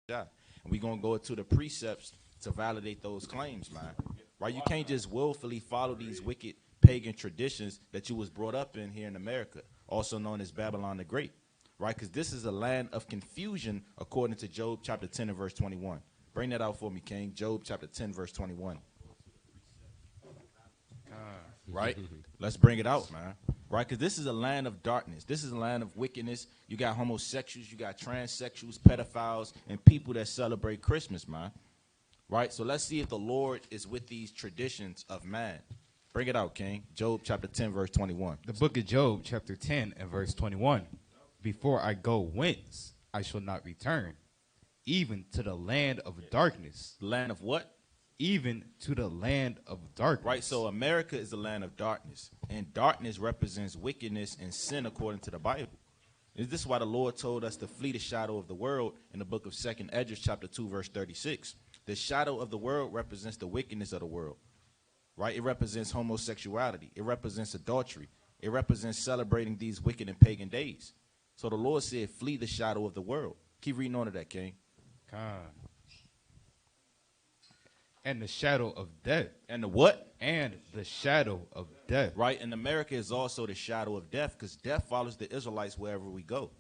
And we're going to go into the precepts to validate those claims, man. Right? You can't just willfully follow these wicked pagan traditions that you was brought up in here in America, also known as Babylon the Great. Right? Because this is a land of confusion according to Job chapter 10 and verse 21. Bring that out for me, King. Job chapter 10 verse 21. Right? Let's bring it out, man. Right? Because this is a land of darkness. This is a land of wickedness. You got homosexuals, you got transsexuals, pedophiles, and people that celebrate Christmas, man. Right? So let's see if the Lord is with these traditions of man. Bring it out, King. Job chapter 10, verse 21. The book of Job, chapter 10 and verse 21. Before I go whence, I shall not return, even to the land of darkness. Land of what? Even to the land of darkness. Right, so America is the land of darkness, and darkness represents wickedness and sin according to the Bible. Is this why the Lord told us to flee the shadow of the world in the book of 2nd Esdras chapter 2 verse 36? The shadow of the world represents the wickedness of the world, right? It represents homosexuality. It represents adultery. It represents celebrating these wicked and pagan days. So the Lord said, flee the shadow of the world. Keep reading on to that, King. And the shadow of death. And the what? And the shadow of death. Right, and America is also the shadow of death, because death follows the Israelites wherever we go.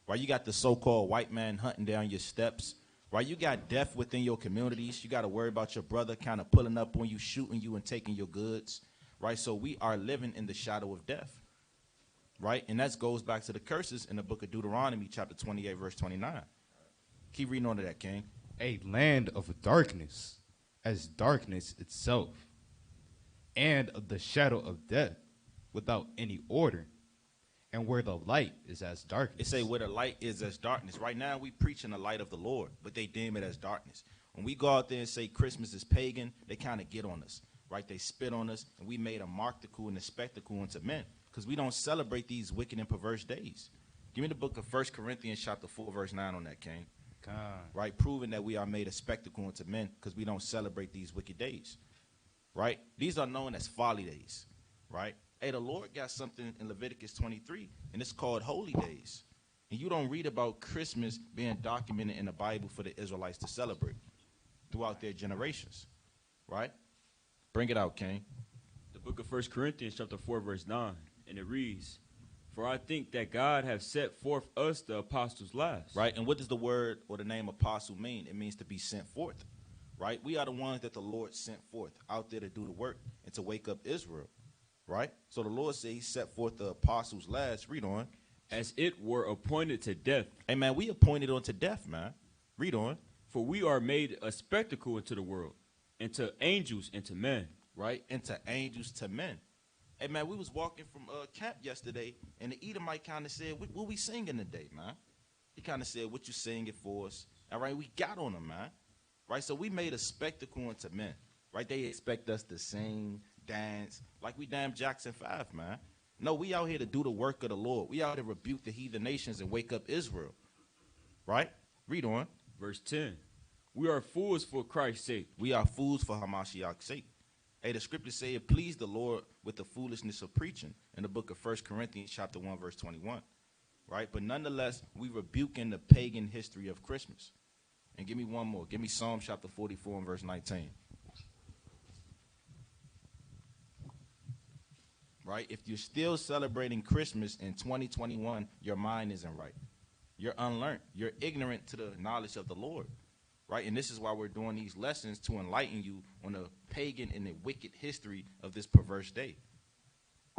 Right, you got the so-called white man hunting down your steps. Right, you got death within your communities. You got to worry about your brother kind of pulling up on you, shooting you, and taking your goods. Right, so we are living in the shadow of death. Right, and that goes back to the curses in the book of Deuteronomy, chapter 28, verse 29. Keep reading on to that, King. A land of darkness, as darkness itself, and of the shadow of death, without any order, and where the light is as darkness. It say where the light is as darkness. Right now we preaching the light of the Lord, but they deem it as darkness. When we go out there and say Christmas is pagan, they kind of get on us, right? They spit on us, and we made a marticle and a spectacle unto men, because we don't celebrate these wicked and perverse days. Give me the book of 1 Corinthians chapter 4, verse 9 on that, King. Right, proving that we are made a spectacle unto men because we don't celebrate these wicked days. Right, these are known as folly days. Right, hey, the Lord got something in Leviticus 23, and it's called holy days. And you don't read about Christmas being documented in the Bible for the Israelites to celebrate throughout their generations. Right, bring it out, King. The book of 1 Corinthians chapter 4 verse 9, and it reads, for I think that God have set forth us the apostles last. Right, and what does the word or the name apostle mean? It means to be sent forth. Right, we are the ones that the Lord sent forth out there to do the work and to wake up Israel. Right, so the Lord said he set forth the apostles last. Read on. As it were appointed to death. Hey, man, we appointed unto death, man. Read on. For we are made a spectacle into the world, and to angels and to men. Right, and to angels to men. Hey, man, we was walking from camp yesterday, and the Edomite kind of said, what we singing today, man? He kind of said, what you singing for us? All right, we got on him, man. Right, so we made a spectacle unto men. Right, they expect us to sing, dance, like we damn Jackson 5, man. No, we out here to do the work of the Lord. We out here to rebuke the heathen nations and wake up Israel. Right? Read on. Verse 10. We are fools for Christ's sake. We are fools for Hamashiach's sake. Hey, the scriptures say it pleased the Lord with the foolishness of preaching in the book of 1 Corinthians chapter 1, verse 21. Right? But nonetheless, we rebuking the pagan history of Christmas. And give me one more. Give me Psalm chapter 44 and verse 19. Right? If you're still celebrating Christmas in 2021, your mind isn't right. You're unlearned. You're ignorant to the knowledge of the Lord. Right, and this is why we're doing these lessons, to enlighten you on the pagan and the wicked history of this perverse day.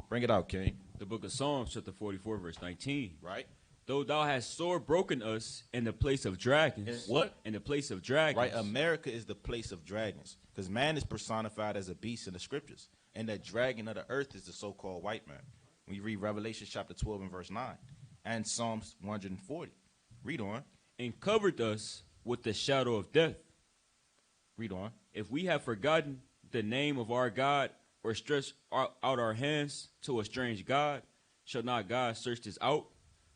Bring it out, King. The book of Psalms, chapter 44, verse 19. Right. Though thou hast sore broken us in the place of dragons. What? In the place of dragons. Right, America is the place of dragons, because man is personified as a beast in the scriptures, and that dragon of the earth is the so-called white man. When you read Revelation chapter 12 and verse 9, and Psalms 140. Read on. And covered us with the shadow of death. Read on. If we have forgotten the name of our God, or stretched out our hands to a strange God, shall not God search this out?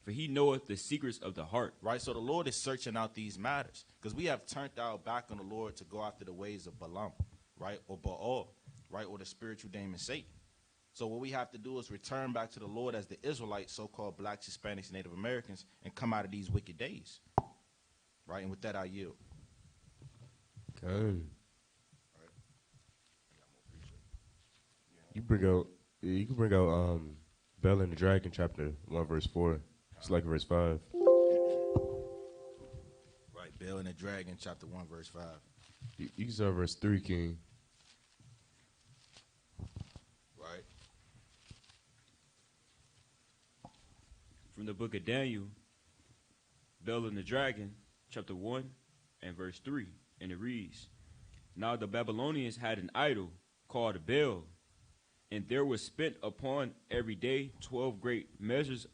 For he knoweth the secrets of the heart. Right, so the Lord is searching out these matters, because we have turned our back on the Lord to go after the ways of Balaam, right, or Baal, right, or the spiritual demon Satan. So what we have to do is return back to the Lord as the Israelites, so-called blacks, Hispanics, Native Americans, and come out of these wicked days. Right, and with that I yield. Okay. You can bring out Bell and the Dragon chapter 1 verse 4. It's like verse 5. Right, Bel and the Dragon, chapter 1, verse 5. You can start verse 3, King. Right. From the book of Daniel, Bel and the Dragon, chapter 1 and verse 3, and it reads, Now the Babylonians had an idol called Bel, and there was spent upon every day 12 great measures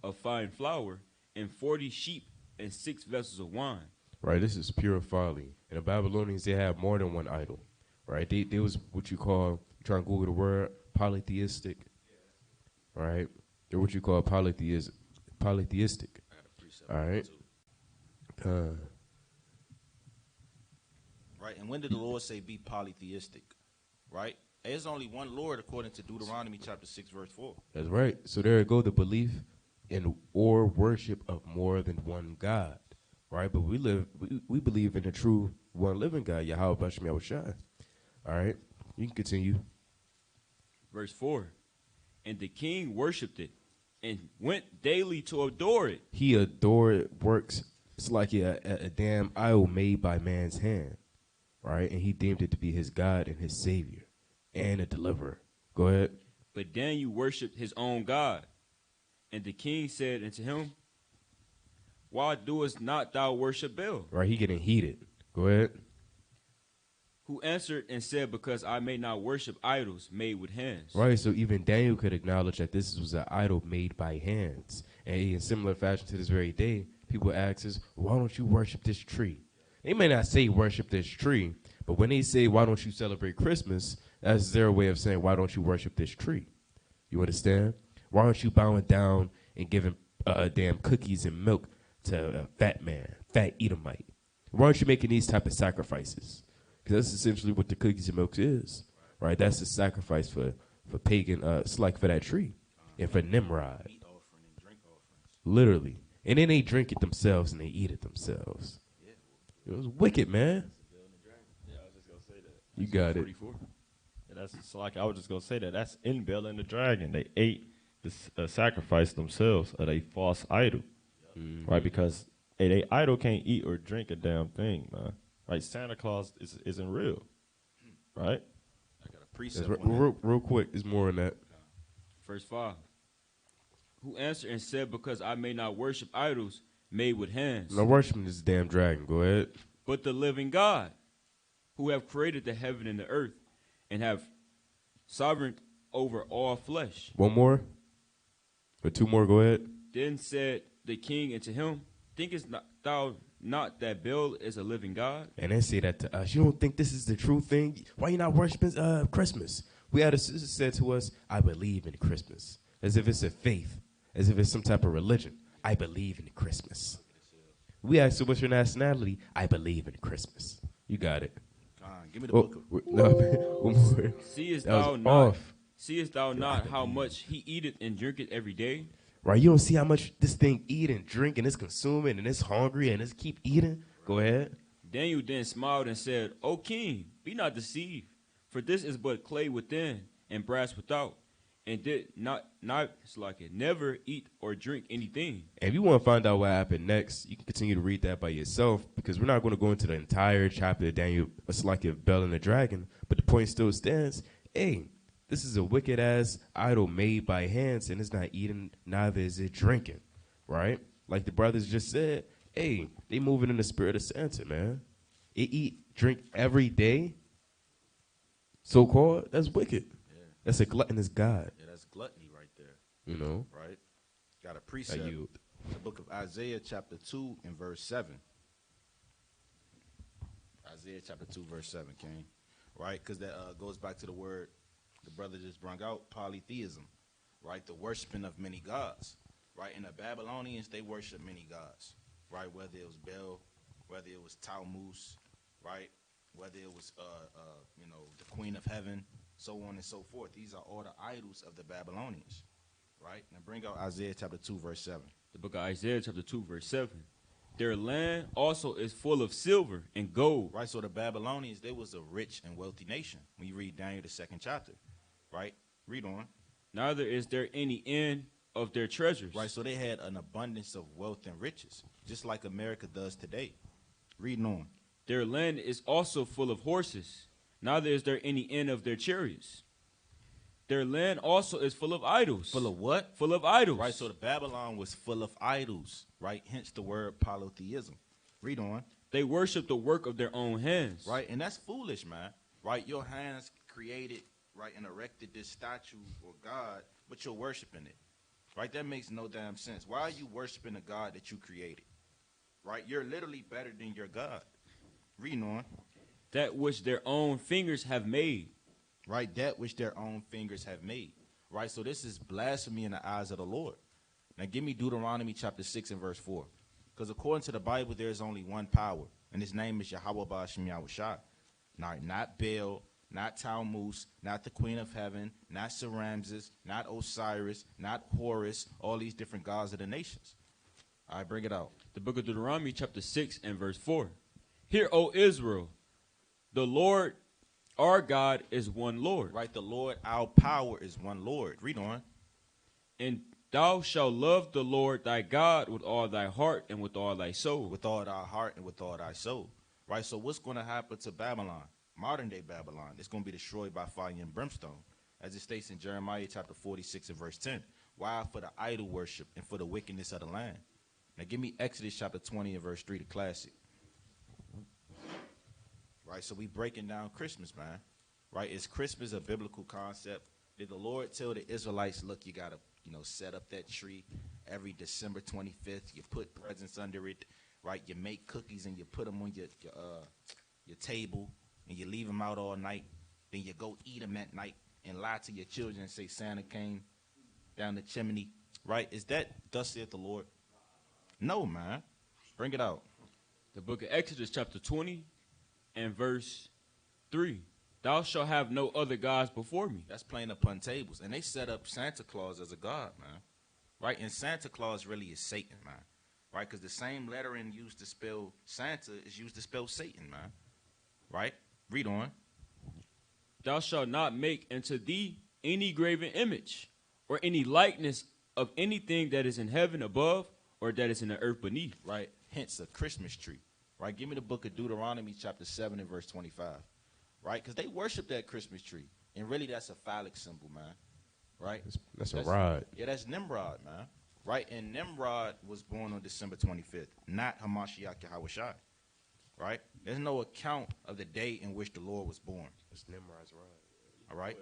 of fine flour, and 40 sheep, and 6 vessels of wine. Right, this is pure folly. And the Babylonians, they had more than one idol. Right, they was what you call, try and Google the word, polytheistic. Right, they're what you call polytheistic. I got a precept. All right. Right, and when did the Lord say be polytheistic? Right? There's only one Lord according to Deuteronomy chapter 6, verse 4. That's right. So there you go, the belief in or worship of more than one God. Right? But we believe in the true one living God, Yahweh Bashem Yahushua. All right? You can continue. Verse 4, And the king worshipped it, and went daily to adore it. He adored works. It's like a damn idol made by man's hand. Right? And he deemed it to be his God and his Savior and a deliverer. Go ahead. But Daniel worshipped his own God. And the king said unto him, Why doest not thou worship Bel? Right? He getting heated. Go ahead. Who answered and said, Because I may not worship idols made with hands. Right, so even Daniel could acknowledge that this was an idol made by hands. And in similar fashion to this very day, people ask us, why don't you worship this tree? They may not say worship this tree, but when they say, why don't you celebrate Christmas, that's their way of saying, why don't you worship this tree? You understand? Why aren't you bowing down and giving damn cookies and milk to a fat man, fat Edomite? Why aren't you making these type of sacrifices? Because that's essentially what the cookies and milk is, right? That's a sacrifice for pagan, it's like for that tree and for Nimrod. Meat offering and drink offerings. Literally. And then they drink it themselves and they eat it themselves. It was wicked, man. Yeah, I was just gonna say that. You got it. 44. And that's just like I was just gonna say that. That's in Bel and the Dragon. They ate the sacrifice themselves of a false idol, right? Because they idol can't eat or drink a damn thing, man. Right? Santa Claus isn't real, right? I got a precept That's on that. real quick, there's more on that. Verse 5. Who answered and said, Because I may not worship idols made with hands, Now worshiping this damn dragon. Go ahead. but the living God, who have created the heaven and the earth, and have sovereign over all flesh. One more? Or two more? Go ahead. Then said the king unto him, Thinkest thou not that Bel is a living God? And they say that to us. You don't think this is the true thing? Why you not worshiping Christmas? We had a sister said to us, I believe in Christmas. As if it's a faith. As if it's some type of religion. I believe in Christmas. We asked her, what's your nationality? I believe in Christmas. You got it. Give me the book of No, one more. Seest That was thou not? off. Seest thou not how much he eateth and drinketh every day? Right, you don't see how much this thing eat and drink and it's consuming and it's hungry and it's keep eating? Go ahead. Daniel then smiled and said, O king, be not deceived, for this is but clay within and brass without, and did not it's like it, never eat or drink anything. And if you want to find out what happened next, you can continue to read that by yourself because we're not going to go into the entire chapter of Daniel. It's like a Bel and the Dragon, but the point still stands. Hey, this is a wicked-ass idol made by hands, and it's not eating, neither is it drinking, right? Like the brothers just said, hey, they moving in the spirit of Santa, man. They eat, drink every day, so-called. That's wicked. Yeah. That's a gluttonous God, Yeah, that's gluttony right there. you know? Right? Got a precept. The book of Isaiah chapter 2 and verse 7. Isaiah chapter 2 verse 7, King. Right? Because that goes back to the word the brother just brought out, polytheism. Right? The worshiping of many gods. Right? And the Babylonians, they worship many gods. Right? Whether it was Bel, whether it was Tammuz, right? Whether it was, the Queen of Heaven, so on and so forth. These are all the idols of the Babylonians. Right? Now bring out Isaiah chapter 2 verse 7. The book of Isaiah chapter 2 verse 7. Their land also is full of silver and gold. Right, so the Babylonians, they was a rich and wealthy nation. When you read Daniel, the 2nd chapter, right? Read on. Neither is there any end of their treasures. Right, so they had an abundance of wealth and riches, just like America does today. Reading on. Their land is also full of horses. Neither is there any end of their chariots. Their land also is full of idols. Full of what? Full of idols. Right, so the Babylon was full of idols, right? Hence the word polytheism. Read on. They worship the work of their own hands. Right, and that's foolish, man. Right, your hands created, right, and erected this statue or God, but you're worshiping it. Right, that makes no damn sense. Why are you worshiping a God that you created? Right, you're literally better than your God. Reading on. That which their own fingers have made. Right, that which their own fingers have made. Right, so this is blasphemy in the eyes of the Lord. Now give me Deuteronomy chapter 6 and verse 4. Because according to the Bible, there is only one power, and his name is Yahweh Ba'ashem Yahushua. Not Baal, not Tammuz, not the Queen of Heaven, not Saramses, not Osiris, not Horus, all these different gods of the nations. All right, bring it out. The book of Deuteronomy chapter 6 and verse 4. Hear, O Israel, the Lord our God is one Lord. Right, the Lord our power is one Lord. Read on. And thou shalt love the Lord thy God with all thy heart and with all thy soul. With all thy heart and with all thy soul. Right, so what's going to happen to Babylon? Modern day Babylon. It's going to be destroyed by fire and brimstone. As it states in Jeremiah chapter 46 and verse 10. Why? For the idol worship and for the wickedness of the land. Now give me Exodus chapter 20 and verse 3, the classic. Right, so we breaking down Christmas, man. Right, is Christmas a biblical concept? Did the Lord tell the Israelites, look, you got to, set up that tree every December 25th. You put presents under it, right? You make cookies and you put them on your table and you leave them out all night. Then you go eat them at night and lie to your children and say Santa came down the chimney, right? Is that thus saith the Lord? No, man. Bring it out. The book of Exodus chapter 20 and verse 3. Thou shalt have no other gods before me. That's playing upon tables. And they set up Santa Claus as a god, man. Right? And Santa Claus really is Satan, man. Right? Because the same lettering used to spell Santa is used to spell Satan, man. Right? Read on. Thou shalt not make unto thee any graven image or any likeness of anything that is in heaven above or that is in the earth beneath. Right? Hence a Christmas tree. Right? Give me the book of Deuteronomy chapter 7 and verse 25. Right? Because they worship that Christmas tree. And really that's a phallic symbol, man. Right? That's a rod. Yeah, that's Nimrod, man. Right? And Nimrod was born on December 25th, not Hamashiach Yahushua. Right? There's no account of the day in which the Lord was born. It's Nimrod's rod. All right?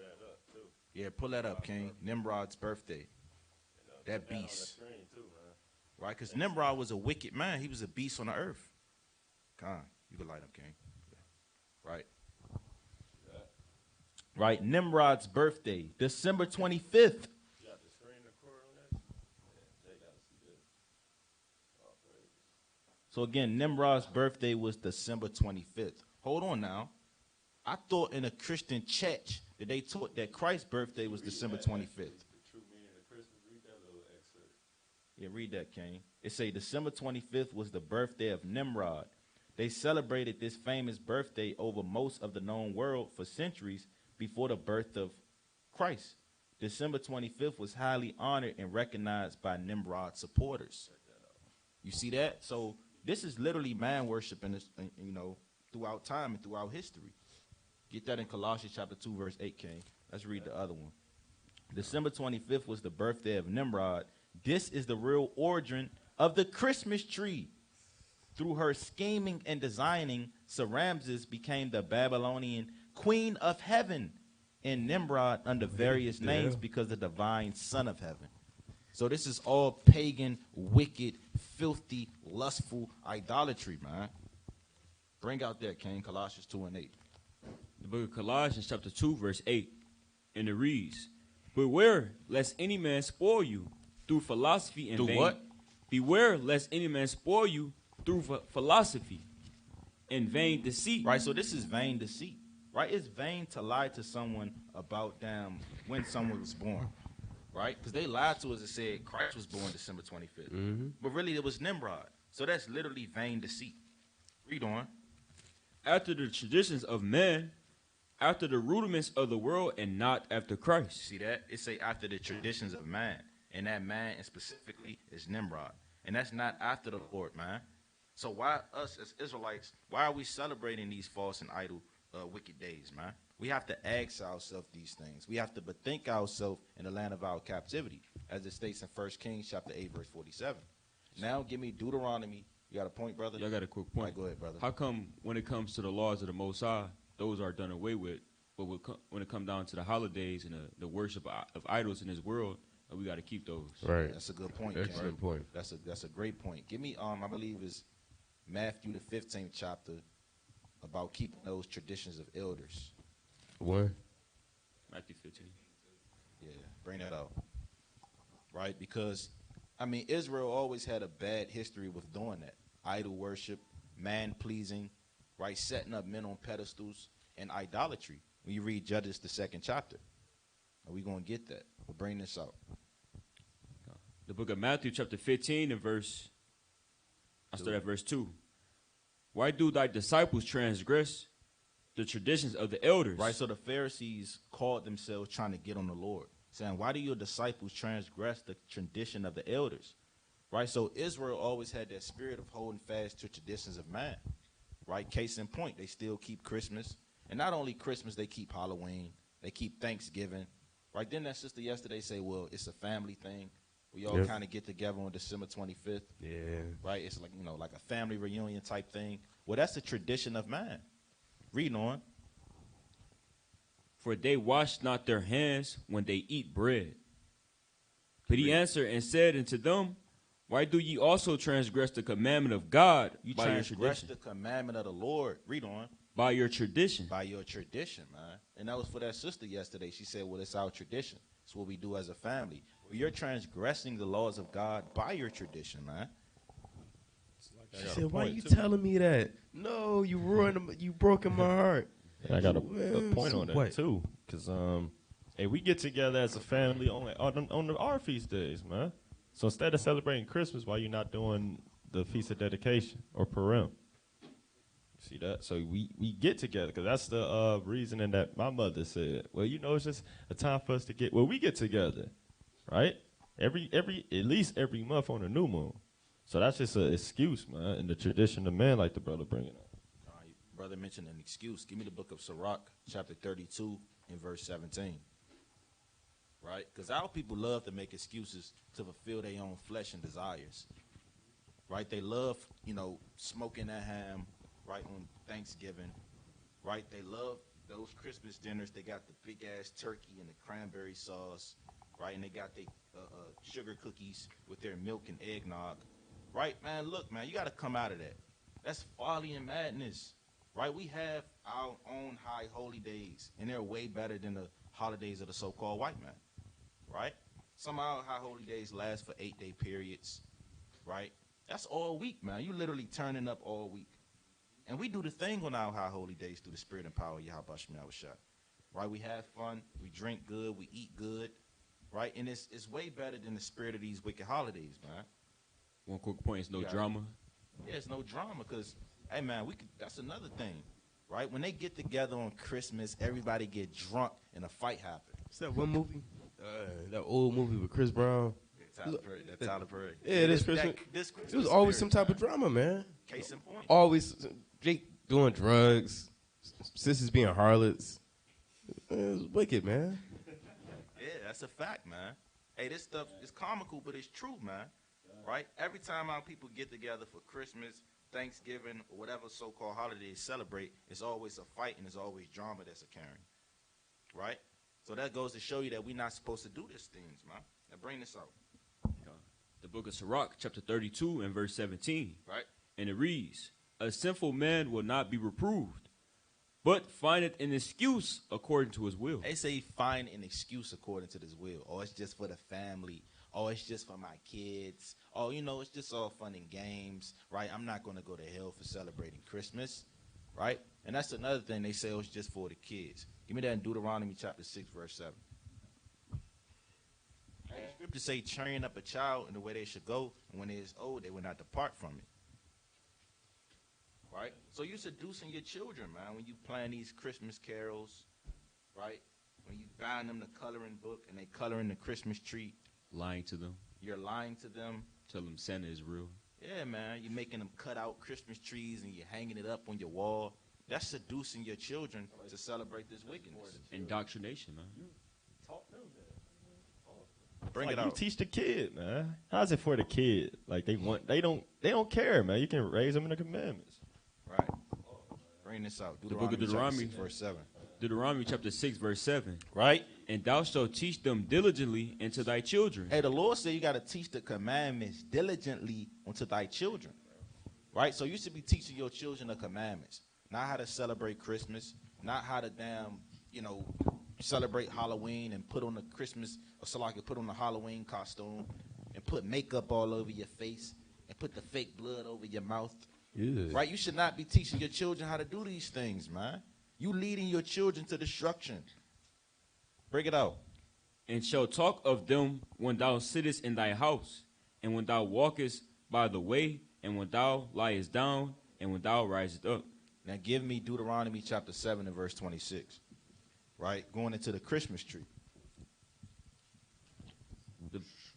Yeah, pull that up, King. Nimrod's birthday. That beast. Right? Because Nimrod was a wicked man. He was a beast on the earth. Come on. You can light him, King. Right? Right? Nimrod's birthday, December 25th. So again, Nimrod's birthday was December 25th. Hold on now. I thought in a Christian church that they taught that Christ's birthday was December 25th. Yeah, read that, King. It say December 25th was the birthday of Nimrod. They celebrated this famous birthday over most of the known world for centuries before the birth of Christ. December 25th was highly honored and recognized by Nimrod's supporters. You see that? So this is literally man worship, throughout time and throughout history. Get that in Colossians chapter 2, verse 8, King. Let's read the other one. December 25th was the birthday of Nimrod. This is the real origin of the Christmas tree. Through her scheming and designing, Saramses became the Babylonian queen of heaven, and Nimrod under various names because the divine son of heaven. So this is all pagan, wicked, filthy, lustful idolatry, man. Bring out that, King, Colossians 2 and 8. The book of Colossians chapter 2 verse 8. And it reads, beware lest any man spoil you through philosophy and vain. What? Beware lest any man spoil you through philosophy and vain deceit. Right, so this is vain deceit. Right, it's vain to lie to someone about when someone was born. Right, because they lied to us and said Christ was born December 25th. Mm-hmm. But really it was Nimrod. So that's literally vain deceit. Read on. After the traditions of men, after the rudiments of the world, and not after Christ. See that? It say after the traditions of man. And that man specifically is Nimrod. And that's not after the Lord, man. So why us as Israelites, why are we celebrating these false and idle wicked days, man? We have to ask ourselves these things. We have to bethink ourselves in the land of our captivity, as it states in 1 Kings chapter 8, verse 47. Now give me Deuteronomy. You got a point, brother? Yeah, I got a quick All point. right, go ahead, brother. How come when it comes to the laws of the Most High, those are done away with, but when it comes down to the holidays and the worship of idols in this world, we got to keep those? Right. That's a good point. Excellent point. That's a great point. Give me I believe is Matthew the 15th chapter about keeping those traditions of elders. One. Matthew 15. Yeah, bring that out. Right? Because I mean Israel always had a bad history with doing that. Idol worship, man pleasing, right? Setting up men on pedestals, and idolatry. When you read Judges the 2nd chapter. Are we gonna get that? We'll bring this out. The book of Matthew, chapter 15, and I start at verse 2. Why do thy disciples transgress the traditions of the elders? Right, so the Pharisees called themselves trying to get on the Lord, saying, why do your disciples transgress the tradition of the elders? Right, so Israel always had that spirit of holding fast to traditions of man. Right, case in point, they still keep Christmas. And not only Christmas, they keep Halloween. They keep Thanksgiving. Right, then that sister yesterday say, well, it's a family thing. We all kind of get together on December 25th. Yeah. Right, it's like, like a family reunion type thing. Well, that's a tradition of man. Read on. For they wash not their hands when they eat bread. But he answered and said unto them, why do ye also transgress the commandment of God You by your transgress tradition? the commandment of the Lord. Read on. By your tradition. By your tradition, man. And that was for that sister yesterday. She said, well, it's our tradition. It's what we do as a family. Well, you're transgressing the laws of God by your tradition, man. She said, why you telling me that? No, you ruined, you broken my heart. And I got a point on that too, because hey, we get together as a family on our feast days, man. So instead of celebrating Christmas, why you not doing the Feast of Dedication or Purim? See that? So we get together because that's the reasoning that my mother said. Well, it's just a time for us to get. Well, we get together, right? At least every month on a new moon. So that's just an excuse, man, in the tradition of man, like the brother bringing up. All right, brother mentioned an excuse. Give me the book of Sirach, chapter 32, and verse 17. Right? Because our people love to make excuses to fulfill their own flesh and desires. Right? They love, smoking that ham, right, on Thanksgiving. Right? They love those Christmas dinners. They got the big-ass turkey and the cranberry sauce. Right? And they got their sugar cookies with their milk and eggnog. Right, man, look, man, you got to come out of that. That's folly and madness, right? We have our own high holy days, and they're way better than the holidays of the so-called white man, right? Some of our high holy days last for 8-day periods, right? That's all week, man. You literally turning up all week. And we do the thing on our high holy days through the spirit and power of Yahweh Shemel Shah, right? We have fun, we drink good, we eat good, right? And it's way better than the spirit of these wicked holidays, man. One quick point, it's no drama. Yeah, it's no drama because, hey, man, that's another thing, right? When they get together on Christmas, everybody get drunk and a fight happens. What's that one movie? That old movie with Chris Brown. Tyler Perry. Yeah, it is Christmas. It was always some type of drama, man. Case in point. Always Jake doing drugs, sisters being harlots. It was wicked, man. Yeah, that's a fact, man. Hey, this stuff is comical, but it's true, man. Right? Every time our people get together for Christmas, Thanksgiving, or whatever so-called holidays celebrate, it's always a fight and it's always drama that's occurring. Right? So that goes to show you that we're not supposed to do these things, man. Now bring this out. The book of Sirach, chapter 32, and verse 17. Right? And it reads, a sinful man will not be reproved, but findeth an excuse according to his will. They say find an excuse according to this will. Or it's just for the family. Oh, it's just for my kids. Oh, it's just all fun and games, right? I'm not going to go to hell for celebrating Christmas, right? And that's another thing they say, it's just for the kids. Give me that in Deuteronomy chapter 6, verse 7. The scriptures say, train up a child in the way they should go, and when they is old, they will not depart from it. right? So you seducing your children, man, when you playing these Christmas carols, right? When you buying them the coloring book and they coloring the Christmas tree, Lying to them. you're lying to them. Tell them Santa is real. Yeah, man, you're making them cut out Christmas trees and you're hanging it up on your wall. That's seducing your children to celebrate this wickedness. Indoctrination, man. Bring Like, it you out. teach the kid, man. How's it for the kid? Like they don't care, man. You can raise them in the commandments. Right. Bring this out. The book of Deuteronomy Deuteronomy. chapter 6, verse 7. Deuteronomy chapter 6, verse 7. Right? And thou shalt teach them diligently unto thy children. Hey, the Lord said you got to teach the commandments diligently unto thy children. Right? So you should be teaching your children the commandments. Not how to celebrate Christmas. Not how to celebrate Halloween and put on the Christmas, or so like put on the Halloween costume and put makeup all over your face and put the fake blood over your mouth. Yeah. Right? You should not be teaching your children how to do these things, man. You leading your children to destruction. Break it out. And shall talk of them when thou sittest in thy house, and when thou walkest by the way, and when thou liest down, and when thou risest up. Now give me Deuteronomy chapter 7 and verse 26. Right? Going into the Christmas tree.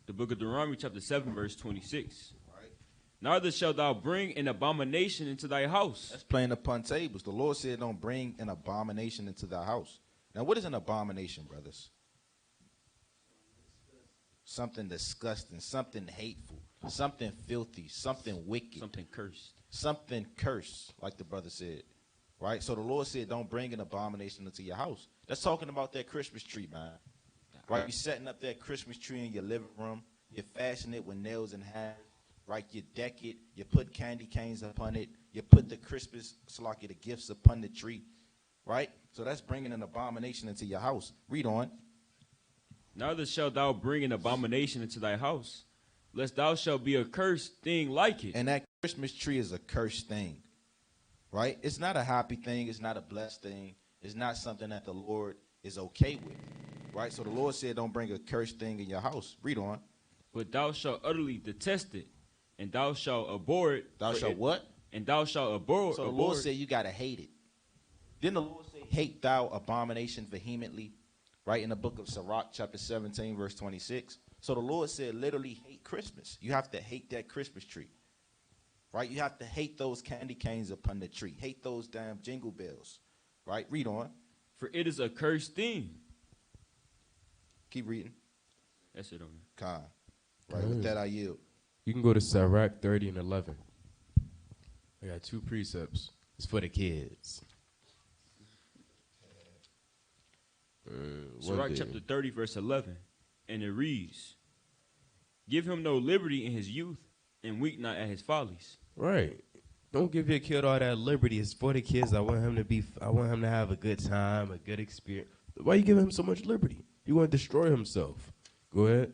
The book of Deuteronomy chapter 7, verse 26. Right? Neither shalt thou bring an abomination into thy house. That's playing upon tables. The Lord said don't bring an abomination into thy house. Now what is an abomination, brothers? Something disgusting, something hateful, something filthy, something wicked, Something cursed. something cursed, like the brother said. Right? So the Lord said don't bring an abomination into your house. That's talking about that Christmas tree, man. Right? You're setting up that Christmas tree in your living room. You fasten it with nails and hammers. Right? You deck it. You put candy canes upon it. You put the Christmas, the gifts upon the tree. Right? So that's bringing an abomination into your house. Read on. Neither shalt thou bring an abomination into thy house, lest thou shalt be a cursed thing like it. And that Christmas tree is a cursed thing. Right? It's not a happy thing. It's not a blessed thing. It's not something that the Lord is okay with. Right? So the Lord said don't bring a cursed thing in your house. Read on. But thou shalt utterly detest it, and thou shalt abhor it. Thou for shalt it- what? And thou shalt abhor, So the abhor Lord it. said you got to hate it. Didn't the Lord say, hate thou abomination vehemently? Right, in the book of Sirach, chapter 17, verse 26. So the Lord said literally hate Christmas. You have to hate that Christmas tree. Right? You have to hate those candy canes upon the tree. Hate those damn jingle bells. Right? Read on. For it is a cursed thing. Keep reading. That's it on Con. Right, with that I yield. You can go to Sirach 30 and 11. I got two precepts. It's for the kids. Sirach chapter 30, verse 11. And it reads, give him no liberty in his youth, and weep not at his follies. Right. Don't give your kid all that liberty. It's for the kids. I want him to have a good time, a good experience. Why you giving him so much liberty? You want to destroy himself. Go ahead.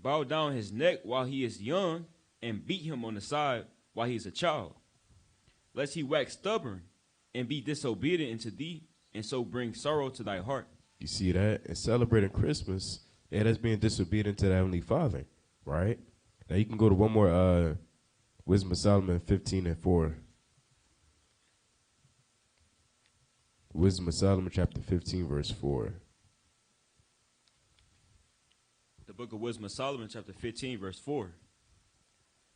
Bow down his neck while he is young, and beat him on the side while he is a child, lest he wax stubborn and be disobedient unto thee, and so bring sorrow to thy heart. You see that? And celebrating Christmas, yeah, that's being disobedient to the Heavenly Father, right? Now you can go to one more Wisdom of Solomon 15 and 4. Wisdom of Solomon chapter 15, verse 4. The book of Wisdom of Solomon, chapter 15, verse 4.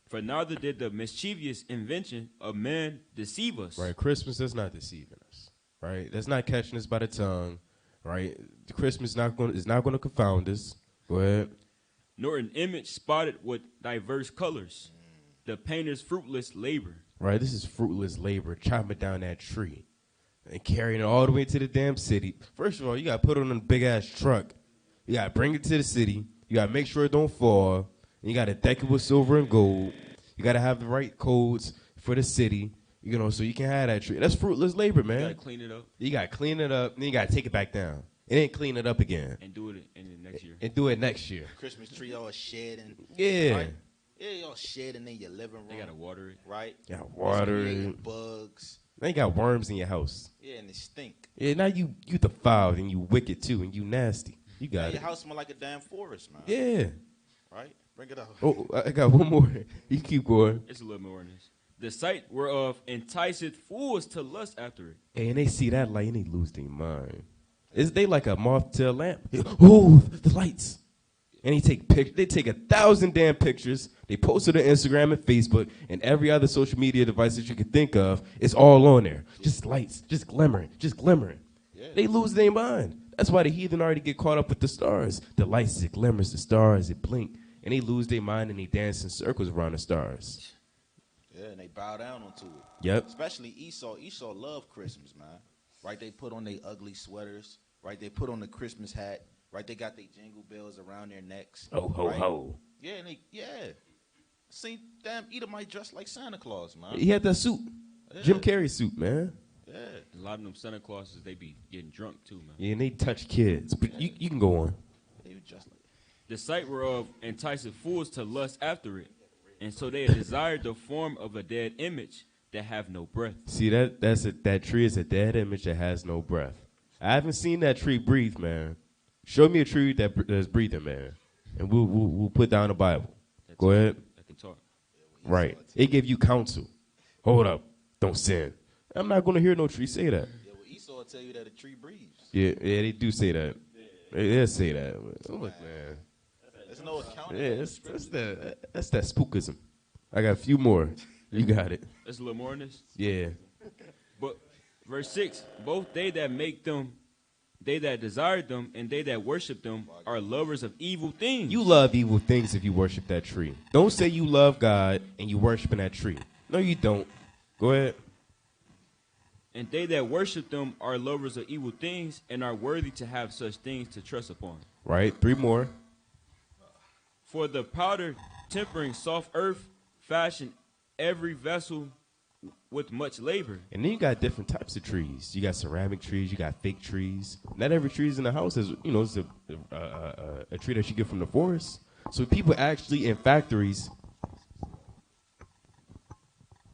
For neither did the mischievous invention of man deceive us. Right, Christmas is not deceiving us. Right, that's not catching us by the tongue. Right, the Christmas is not going to confound us. Go ahead. Nor an image spotted with diverse colors. The painter's fruitless labor. Right, this is fruitless labor, chopping down that tree and carrying it all the way to the damn city. First of all, you got to put it on a big ass truck. You got to bring it to the city. You got to make sure it don't fall. And you got to deck it with silver and gold. You got to have the right codes for the city, you know, so you can have that tree. That's fruitless labor, man. You gotta clean it up You got to clean it up, then you got to take it back down. And then clean it up again. and do it in the next year. And do it next year. Christmas tree all shedding. Yeah. Right? Yeah, all shedding in your living room. They gotta water it. Right? You got water. Creating bugs. Then you got worms in your house. Yeah, and it stink. Yeah, now you defiled and you wicked too and you nasty. You Yeah, got your it. house smell like a damn forest, man. Yeah. Right? Bring it up. Oh, I got one more. You keep going. It's a little more in this. The sight whereof enticeth fools to lust after it. Hey, and they see that light and they lose their mind. They like a moth to a lamp. Oh, the lights. And they take 1,000 damn pictures. They post it on Instagram and Facebook and every other social media device that you can think of. It's all on there. Just lights, just glimmering, just glimmering. Yeah. They lose their mind. That's why the heathen already get caught up with the stars. The lights, it glimmers, the stars, it blink. And they lose their mind and they dance in circles around the stars. Yeah, and they bow down onto it. Yep. Especially Esau. Esau loved Christmas, man. Right? They put on their ugly sweaters. Right? They put on the Christmas hat. Right? They got their jingle bells around their necks. Ho, ho, right? ho. Yeah, and see, damn, Edomite dressed like Santa Claus, man. He had that suit. Yeah. Jim Carrey suit, man. Yeah. A lot of them Santa Clauses, they be getting drunk too, man. Yeah, and they touch kids. But you can go on. They were just like The sight whereof enticeth fools to lust after it. And so they desire the form of a dead image that have no breath. See, that tree is a dead image that has no breath. I haven't seen that tree breathe, man. Show me a tree that's breathing, man, and we'll put down the Bible. Go ahead. I can talk. Right. It give you counsel. Hold up. Don't sin. I'm not going to hear no tree say that. Yeah, well, Esau will tell you that a tree breathes. Yeah, they do say that. They say that. Look, man. There's no accounting. Yeah, that's that spookism. I got a few more. You got it. There's a little more in this. Yeah. But verse 6, both they that make them, they that desire them, and they that worship them are lovers of evil things. You love evil things if you worship that tree. Don't say you love God and you worshiping that tree. No, you don't. Go ahead. And they that worship them are lovers of evil things and are worthy to have such things to trust upon. Right. 3 more. For the powder tempering soft earth fashion every vessel with much labor. And then you got different types of trees. You got ceramic trees. You got fake trees. Not every tree is in the house is, it's a tree that you get from the forest. So people actually in factories.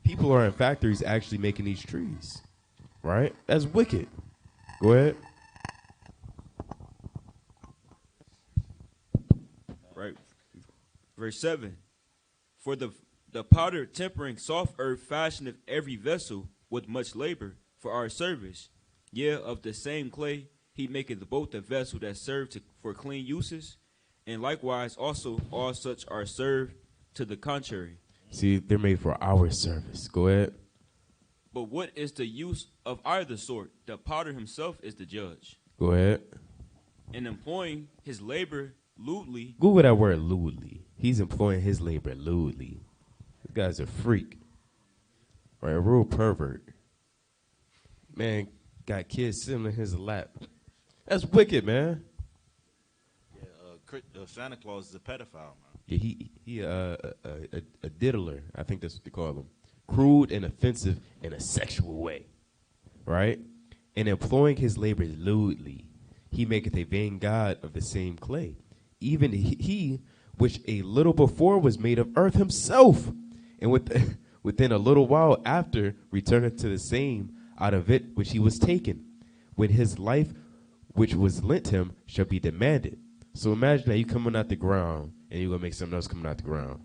People are in factories actually making these trees. Right? That's wicked. Go ahead. Right. Verse 7. For the powder tempering soft earth fashioneth every vessel with much labor for our service. Yea, of the same clay he maketh both a vessel that serve for clean uses, and likewise also all such are served to the contrary. See, they're made for our service. Go ahead. But what is the use of either sort? The potter himself is the judge. Go ahead. In employing his labor lewdly. Google that word lewdly. He's employing his labor lewdly. This guy's a freak. Right, a real pervert. Man, got kids sitting in his lap. That's wicked, man. Yeah, Santa Claus is a pedophile, man. Yeah, he a diddler. I think that's what they call him. Crude and offensive in a sexual way. Right? And employing his labor lewdly, he maketh a vain god of the same clay. Even he which a little before was made of earth himself, and within a little while after returneth to the same out of it which he was taken, when his life which was lent him shall be demanded. So imagine that you coming out the ground, and you're going to make something else coming out the ground,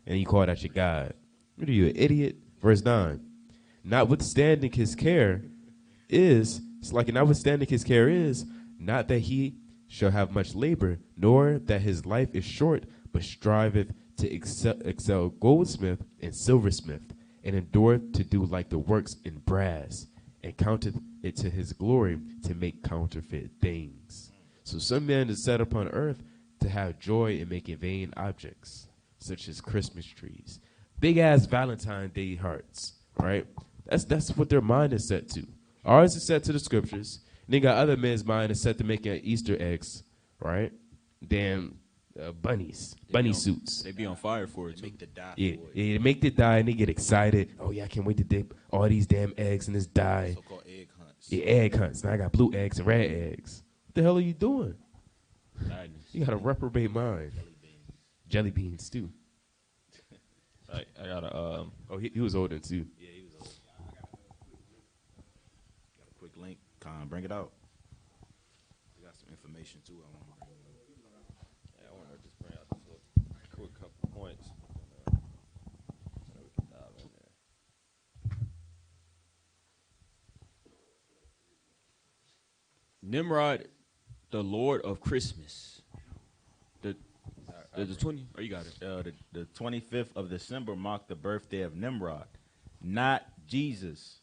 and you call that your God. What are you, an idiot? Verse 9. Notwithstanding his care is not that he shall have much labor, nor that his life is short, but striveth to excel goldsmith and silversmith, and endureth to do like the works in brass, and counteth it to his glory to make counterfeit things. So some men is set upon earth to have joy in making vain objects, such as Christmas trees, big ass Valentine Day hearts, right? That's what their mind is set to. Ours is set to the scriptures. And they got other men's mind is set to making Easter eggs, right? Damn bunnies, bunny suits. They be on fire for it, too. Make the dye. Yeah, they make the dye and they get excited. Oh yeah, I can't wait to dip all these damn eggs in this dye. So-called egg hunts. Yeah, egg hunts. Now I got blue eggs and red eggs. What the hell are you doing? Madness. You got a reprobate mind. Jelly beans too. I got a Oh, he was older too. Yeah, he was old. Got a quick link. Con, bring it out. We got some information too. I want to bring it up. Yeah, I want to just bring out this little quick couple points. So we can dive in there. Nimrod, the Lord of Christmas. The 20. Oh, you got it. The 25th of December marked the birthday of Nimrod, not Jesus.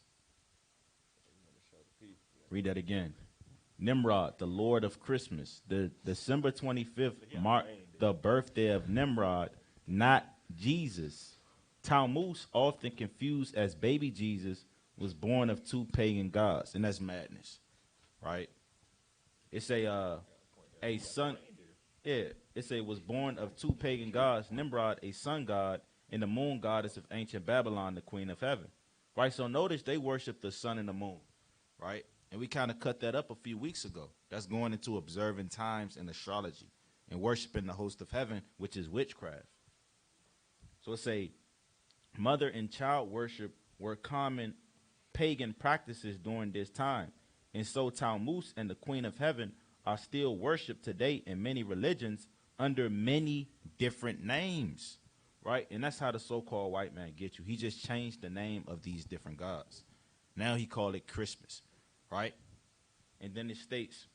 Read that again. Nimrod, the Lord of Christmas. The December 25th marked the birthday of Nimrod, not Jesus. Tammuz, often confused as baby Jesus, was born of two pagan gods, and that's madness, right? It's a son. Yeah, it was born of two pagan gods. Nimrod, a sun god, and the moon goddess of ancient Babylon, the queen of heaven. Right. So notice they worship the sun and the moon, right? And we kind of cut that up a few weeks ago. That's going into observing times and astrology and worshiping the host of heaven, which is witchcraft. So it's a mother and child worship were common pagan practices during this time. And so Tammuz and the queen of heaven are still worshipped today in many religions under many different names, right? And that's how the so-called white man gets you. He just changed the name of these different gods. Now he called it Christmas, right? And then it states,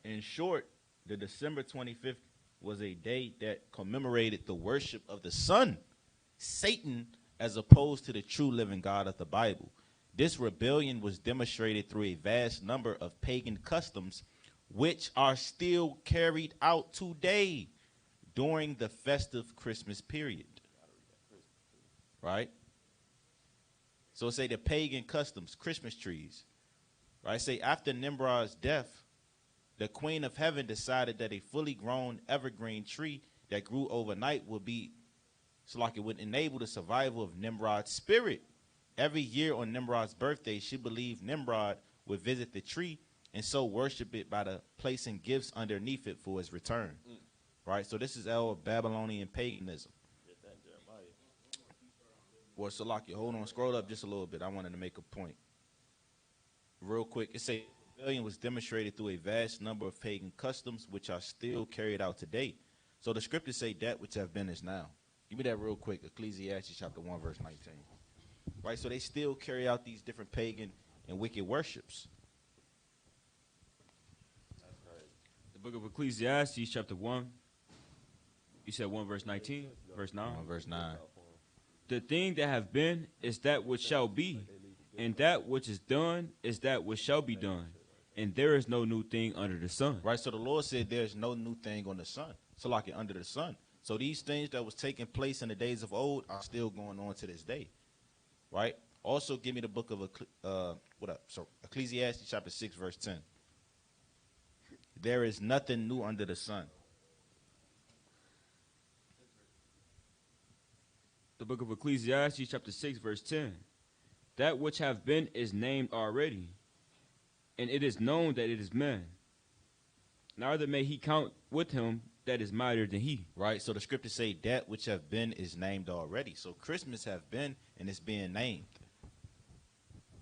in short, the December 25th was a day that commemorated the worship of the sun, Satan, as opposed to the true living God of the Bible. This rebellion was demonstrated through a vast number of pagan customs, which are still carried out today during the festive Christmas period. Right? So say the pagan customs, Christmas trees. Right? Say after Nimrod's death, the queen of heaven decided that a fully grown evergreen tree that grew overnight would be, so like it would enable the survival of Nimrod's spirit. Every year on Nimrod's birthday, she believed Nimrod would visit the tree and so worship it by placing gifts underneath it for his return. Right? So this is our Babylonian paganism. Well, Salakia, hold on, scroll up just a little bit. I wanted to make a point. Real quick, it says rebellion was demonstrated through a vast number of pagan customs which are still carried out today. So the scriptures say that which have been is now. Give me that real quick, Ecclesiastes chapter 1, verse 19. Right, so they still carry out these different pagan and wicked worships. The book of Ecclesiastes, chapter 1. You said 1 verse 19, verse 9. 1 verse 9. The thing that have been is that which shall be, and that which is done is that which shall be done. And there is no new thing under the sun. Right, so the Lord said there's no new thing on the sun. So like it under the sun. So these things that was taking place in the days of old are still going on to this day. Right? Also, give me the book of Ecclesiastes chapter 6, verse 10. There is nothing new under the sun. The book of Ecclesiastes, chapter 6, verse 10. That which have been is named already, and it is known that it is man. Neither may he count with him that is mightier than he. Right? So the scriptures say that which have been is named already. So Christmas have been and it's being named.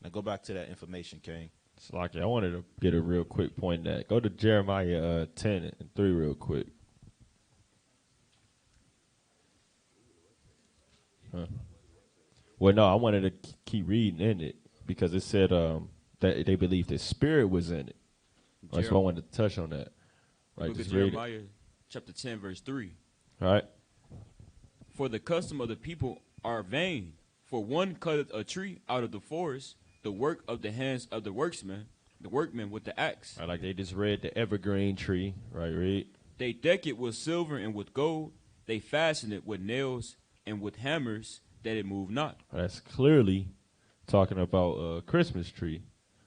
Now go back to that information, King. Slocky, I wanted to get a real quick point that. Go to Jeremiah 10 and 3 real quick. Huh. Well, no, I wanted to keep reading in it because it said that they believed the spirit was in it. Right, so I wanted to touch on that. Right, Book of just read Jeremiah, it. chapter 10, verse 3. All right. For the custom of the people are vain. For one cutteth a tree out of the forest, the work of the hands of the workman with the axe. Right, like they just read the evergreen tree. Right, read. They deck it with silver and with gold. They fasten it with nails and with hammers, that it move not. That's clearly talking about a Christmas tree,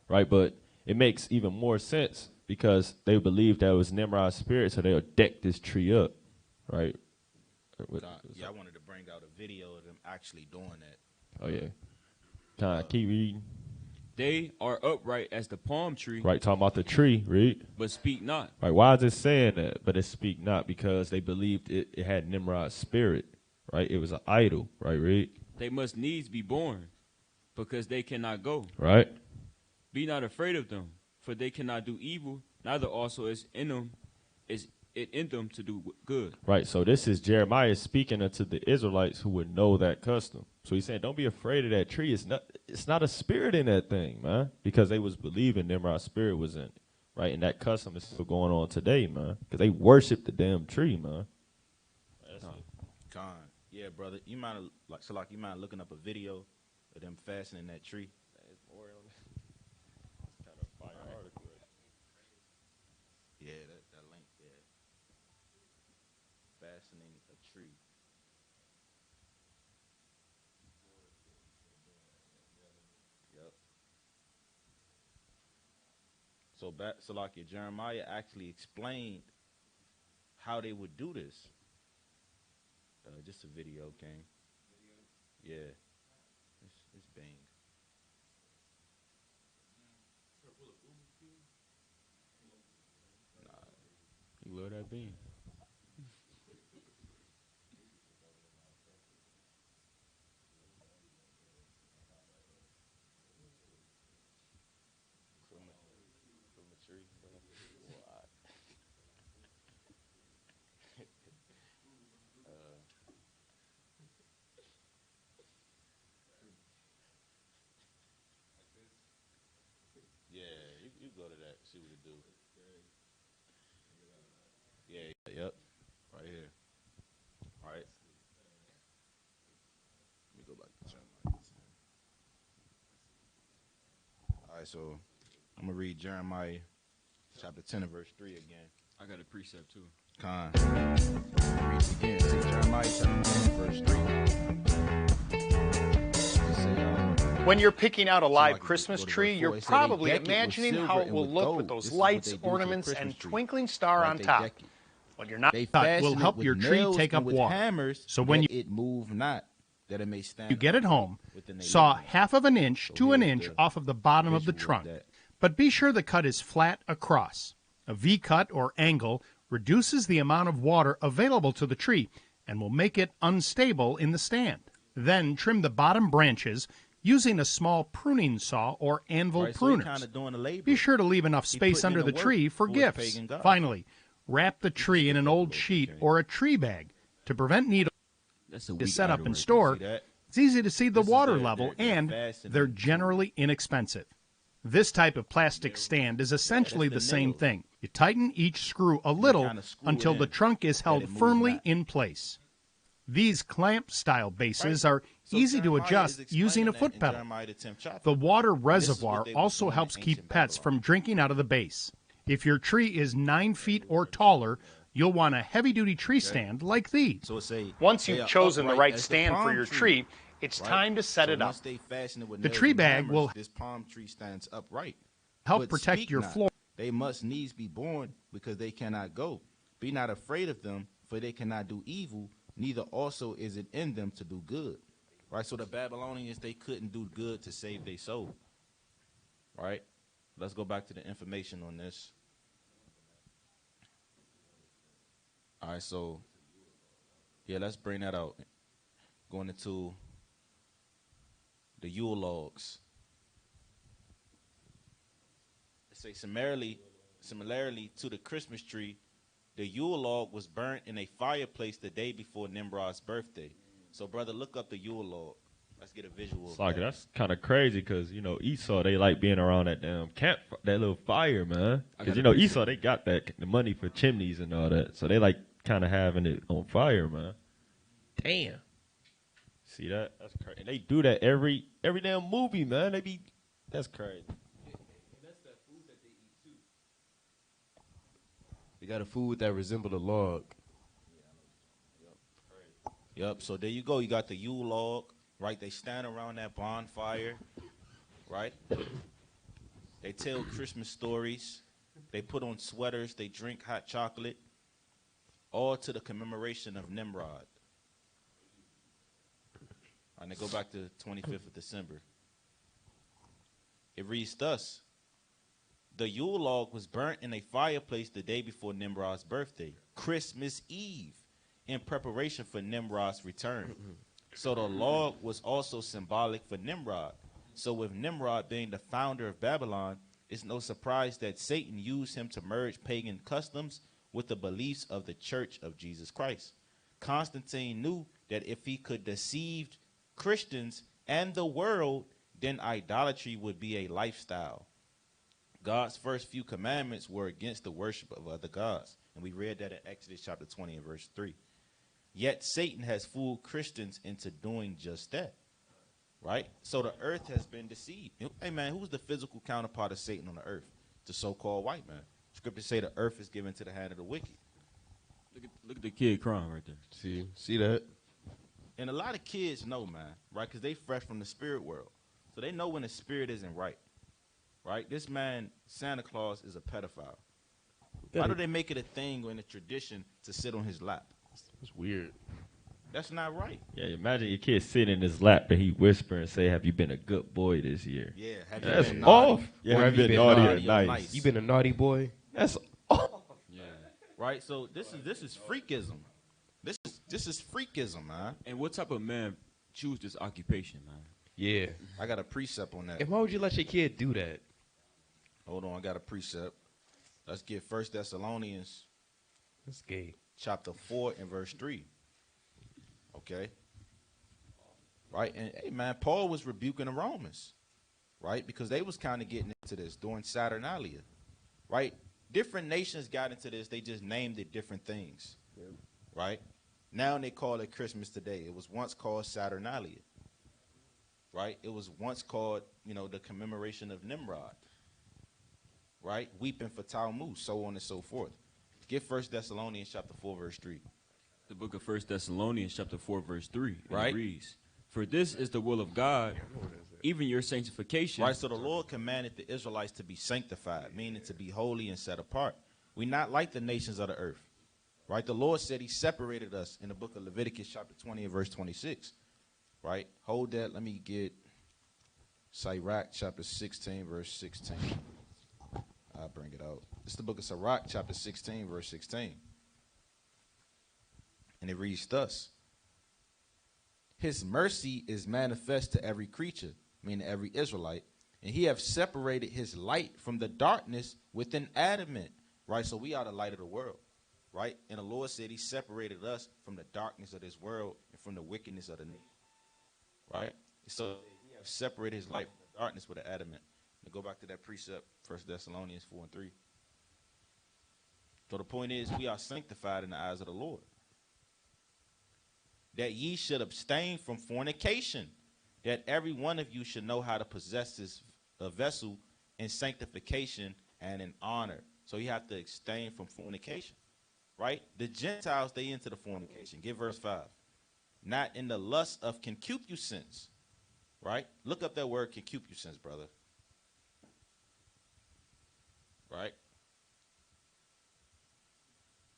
right? But it makes even more sense because they believed that it was Nimrod's spirit, so they'll deck this tree up, right? Yeah, I wanted to bring out a video of them actually doing that. Oh, yeah. Can I keep reading? They are upright as the palm tree, Right, talking about the tree, read. but speak not. Right, why is it saying that? But it speak not because they believed it had Nimrod's spirit, right? It was an idol, right, read. They must needs be born, because they cannot go. Right? Be not afraid of them, for they cannot do evil, neither also is in them is it in them to do good. Right. So this is Jeremiah speaking unto the Israelites who would know that custom. So he's saying, don't be afraid of that tree. It's not a spirit in that thing, man. Because they was believing Nimrod's spirit was in it. Right. And that custom is still going on today, man. Because they worship the damn tree, man. Con. Yeah, brother. You mind you mind looking up a video of them fastening that tree? Yeah, that link there. Fastening a tree. Yep. So like Jeremiah actually explained how they would do this. Just a video, King. Yeah. It's bang. You love that bean. From a tree. Yeah, you go to that, see what it do. Yeah, yep, right here. All right. Let me go back to Jeremiah. All right, so I'm gonna read Jeremiah chapter 10 and verse 3 again. I got a precept too. Con. Read it again. Take Jeremiah chapter 10 verse 3. It say, When you're picking out a live like Christmas go to tree, verse you're 4, it say they probably deck it with imagining silver how it and will with look gold. with those This is what lights, they do to the ornaments, Christmas and tree. twinkling star Right, on they top. deck it. Well, you're not. They Will fasten help it with your tree nails take and up with water. hammers, So when that it move not, that it may stand you get it upright home, within a saw living room. half of an inch So to an here's inch the off of the bottom of the visual trunk. that. But be sure the cut is flat across. A V cut or angle reduces the amount of water available to the tree and will make it unstable in the stand. Then trim the bottom branches using a small pruning saw or anvil Right, so he pruners. kinda doing the labor. Be sure to leave enough He space putting under in the the work tree for for his gifts. pagan god. Finally, wrap the tree in an old little sheet bit, or a tree bag to prevent needles That's a to weak set up idol and right store. See that? It's easy to see the This is water their- level, their and fastening they're tool. generally inexpensive. This type of plastic stand is essentially the that's the same nails. thing. You tighten each screw a little kinda screw until it the in, trunk is that held it move firmly not. in place. These clamp-style bases Right. are So easy to Jeremiah adjust is using a explaining foot that in pedal. Jeremiah the 10th chapter. The water And this is what reservoir they was also doing in helps keep ancient pets Babylon. from drinking out of the base. If your tree is 9 feet or taller, you'll want a heavy-duty tree stand like these. So it say Once they you've are chosen the upright right as the stand for palm your tree, it's right? time to set So it up. Once they fasten it with The nails tree and bag hammers, will this palm tree stands upright. help But protect speak your not. floor. They must needs be born because they cannot go. Be not afraid of them, for they cannot do evil, neither also is it in them to do good. Right? So the Babylonians, they couldn't do good to save their soul. Right? Let's go back to the information on this. All right, so yeah, let's bring that out. Going into the Yule logs. It say similarly to the Christmas tree, the Yule log was burnt in a fireplace the day before Nimrod's birthday. So, brother, look up the Yule log. Let's get a visual. It's of like that. that's kind of crazy because Esau, they like being around that damn camp, that little fire, man. I Because gotta Esau, they got that the money for chimneys and all that, so they like kind of having it on fire, man. Damn. See that? That's crazy. And they do that every damn movie, man. That's crazy. They got a food that resemble a log. Yep. So there you go. You got the Yule log, right? They stand around that bonfire, right? They tell Christmas stories. They put on sweaters. They drink hot chocolate, all to the commemoration of Nimrod. And they go back to 25th of December. It reads thus. The Yule log was burnt in a fireplace the day before Nimrod's birthday, Christmas Eve, in preparation for Nimrod's return. So the log was also symbolic for Nimrod. So with Nimrod being the founder of Babylon, it's no surprise that Satan used him to merge pagan customs with the beliefs of the Church of Jesus Christ. Constantine knew that if he could deceive Christians and the world, then idolatry would be a lifestyle. God's first few commandments were against the worship of other gods. And we read that in Exodus chapter 20 and verse 3. Yet Satan has fooled Christians into doing just that. Right? So the earth has been deceived. Hey, man, who's the physical counterpart of Satan on the earth? The so-called white man. Scriptures say the earth is given to the hand of the wicked. Look at the kid crying right there. See that? And a lot of kids know, man, right? Because they fresh from the spirit world. So they know when the spirit isn't right. Right? This man, Santa Claus, is a pedophile. Why do they make it a thing or in a tradition to sit on his lap? It's weird. That's not right. Yeah, imagine your kid sitting in his lap and he whisper and say, "Have you been a good boy this year?" Yeah, have That's you been off. naughty? Yeah, Or have you been naughty or nice? You been a naughty boy? That's off. Yeah. Right? So this is freakism. This is freakism, man. And what type of man choose this occupation, man? Yeah. I got a precept on that. And why would you let your kid do that? Hold on, I got a precept. Let's get 1 Thessalonians That's gay. chapter 4 and verse 3. Okay? Right? And hey man, Paul was rebuking the Romans, right? Because they was kind of getting into this during Saturnalia. Right? Different nations got into this, they just named it different things. Right? Now they call it Christmas today. It was once called Saturnalia. Right? It was once called, the commemoration of Nimrod. Right? Weeping for Tammuz, so on and so forth. Get 1 Thessalonians chapter 4, verse 3. The book of 1 Thessalonians chapter 4, verse 3. Right. It reads, "For this is the will of God, even your sanctification." Right, so the Lord commanded the Israelites to be sanctified, meaning to be holy and set apart. We're not like the nations of the earth. Right? The Lord said he separated us in the book of Leviticus chapter 20 and verse 26. Right? Hold that. Let me get Sirach chapter 16, verse 16. I'll bring it out. It's the book of Sirach chapter 16, verse 16. And it reads thus: His mercy is manifest to every creature, meaning every Israelite, and he have separated his light from the darkness with an adamant. Right? So we are the light of the world. Right? And the Lord said he separated us from the darkness of this world and from the wickedness of the nation. Right? So he have separated his light from the darkness with an adamant. Now go back to that precept, 1 Thessalonians 4 and 3. So the point is, we are sanctified in the eyes of the Lord. That ye should abstain from fornication, that every one of you should know how to possess his vessel in sanctification and in honor. So you have to abstain from fornication, right? The Gentiles, they into the fornication. Get verse 5. Not in the lust of concupiscence, right? Look up that word concupiscence, brother. Right?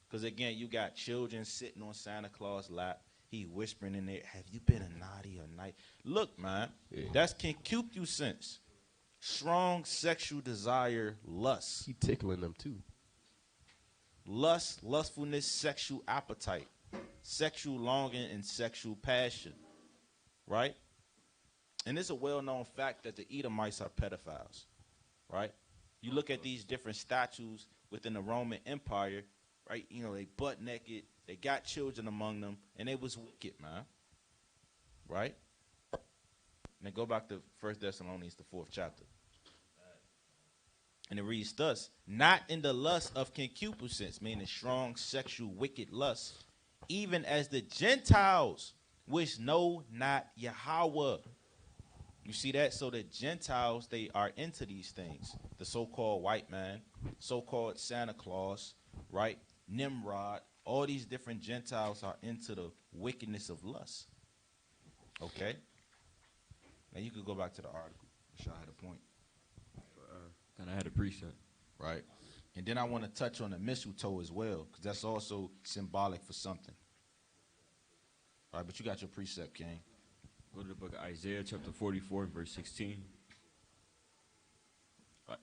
Because again, you got children sitting on Santa Claus' lap. He whispering in there, "Have you been a naughty or night?" Look, man, that's concupiscence. Strong sexual desire, lust. He tickling them too. Lust, lustfulness, sexual appetite, sexual longing, and sexual passion. Right? And it's a well-known fact that the Edomites are pedophiles. Right? You look at these different statues within the Roman Empire, right? They butt naked. They got children among them, and they was wicked, man. Right? And then go back to 1 Thessalonians, the 4th chapter. And it reads thus: Not in the lust of concupiscence, meaning strong sexual wicked lust, even as the Gentiles which know not Yahweh. You see that? So the Gentiles, they are into these things. The so-called white man, so-called Santa Claus, right? Nimrod, all these different Gentiles are into the wickedness of lust. Okay? Now you could go back to the article. Wish I had a point. And I had a precept. Right? And then I want to touch on the mistletoe as well, because that's also symbolic for something. All right, but you got your precept, King. Go to the book of Isaiah chapter 44, verse 16.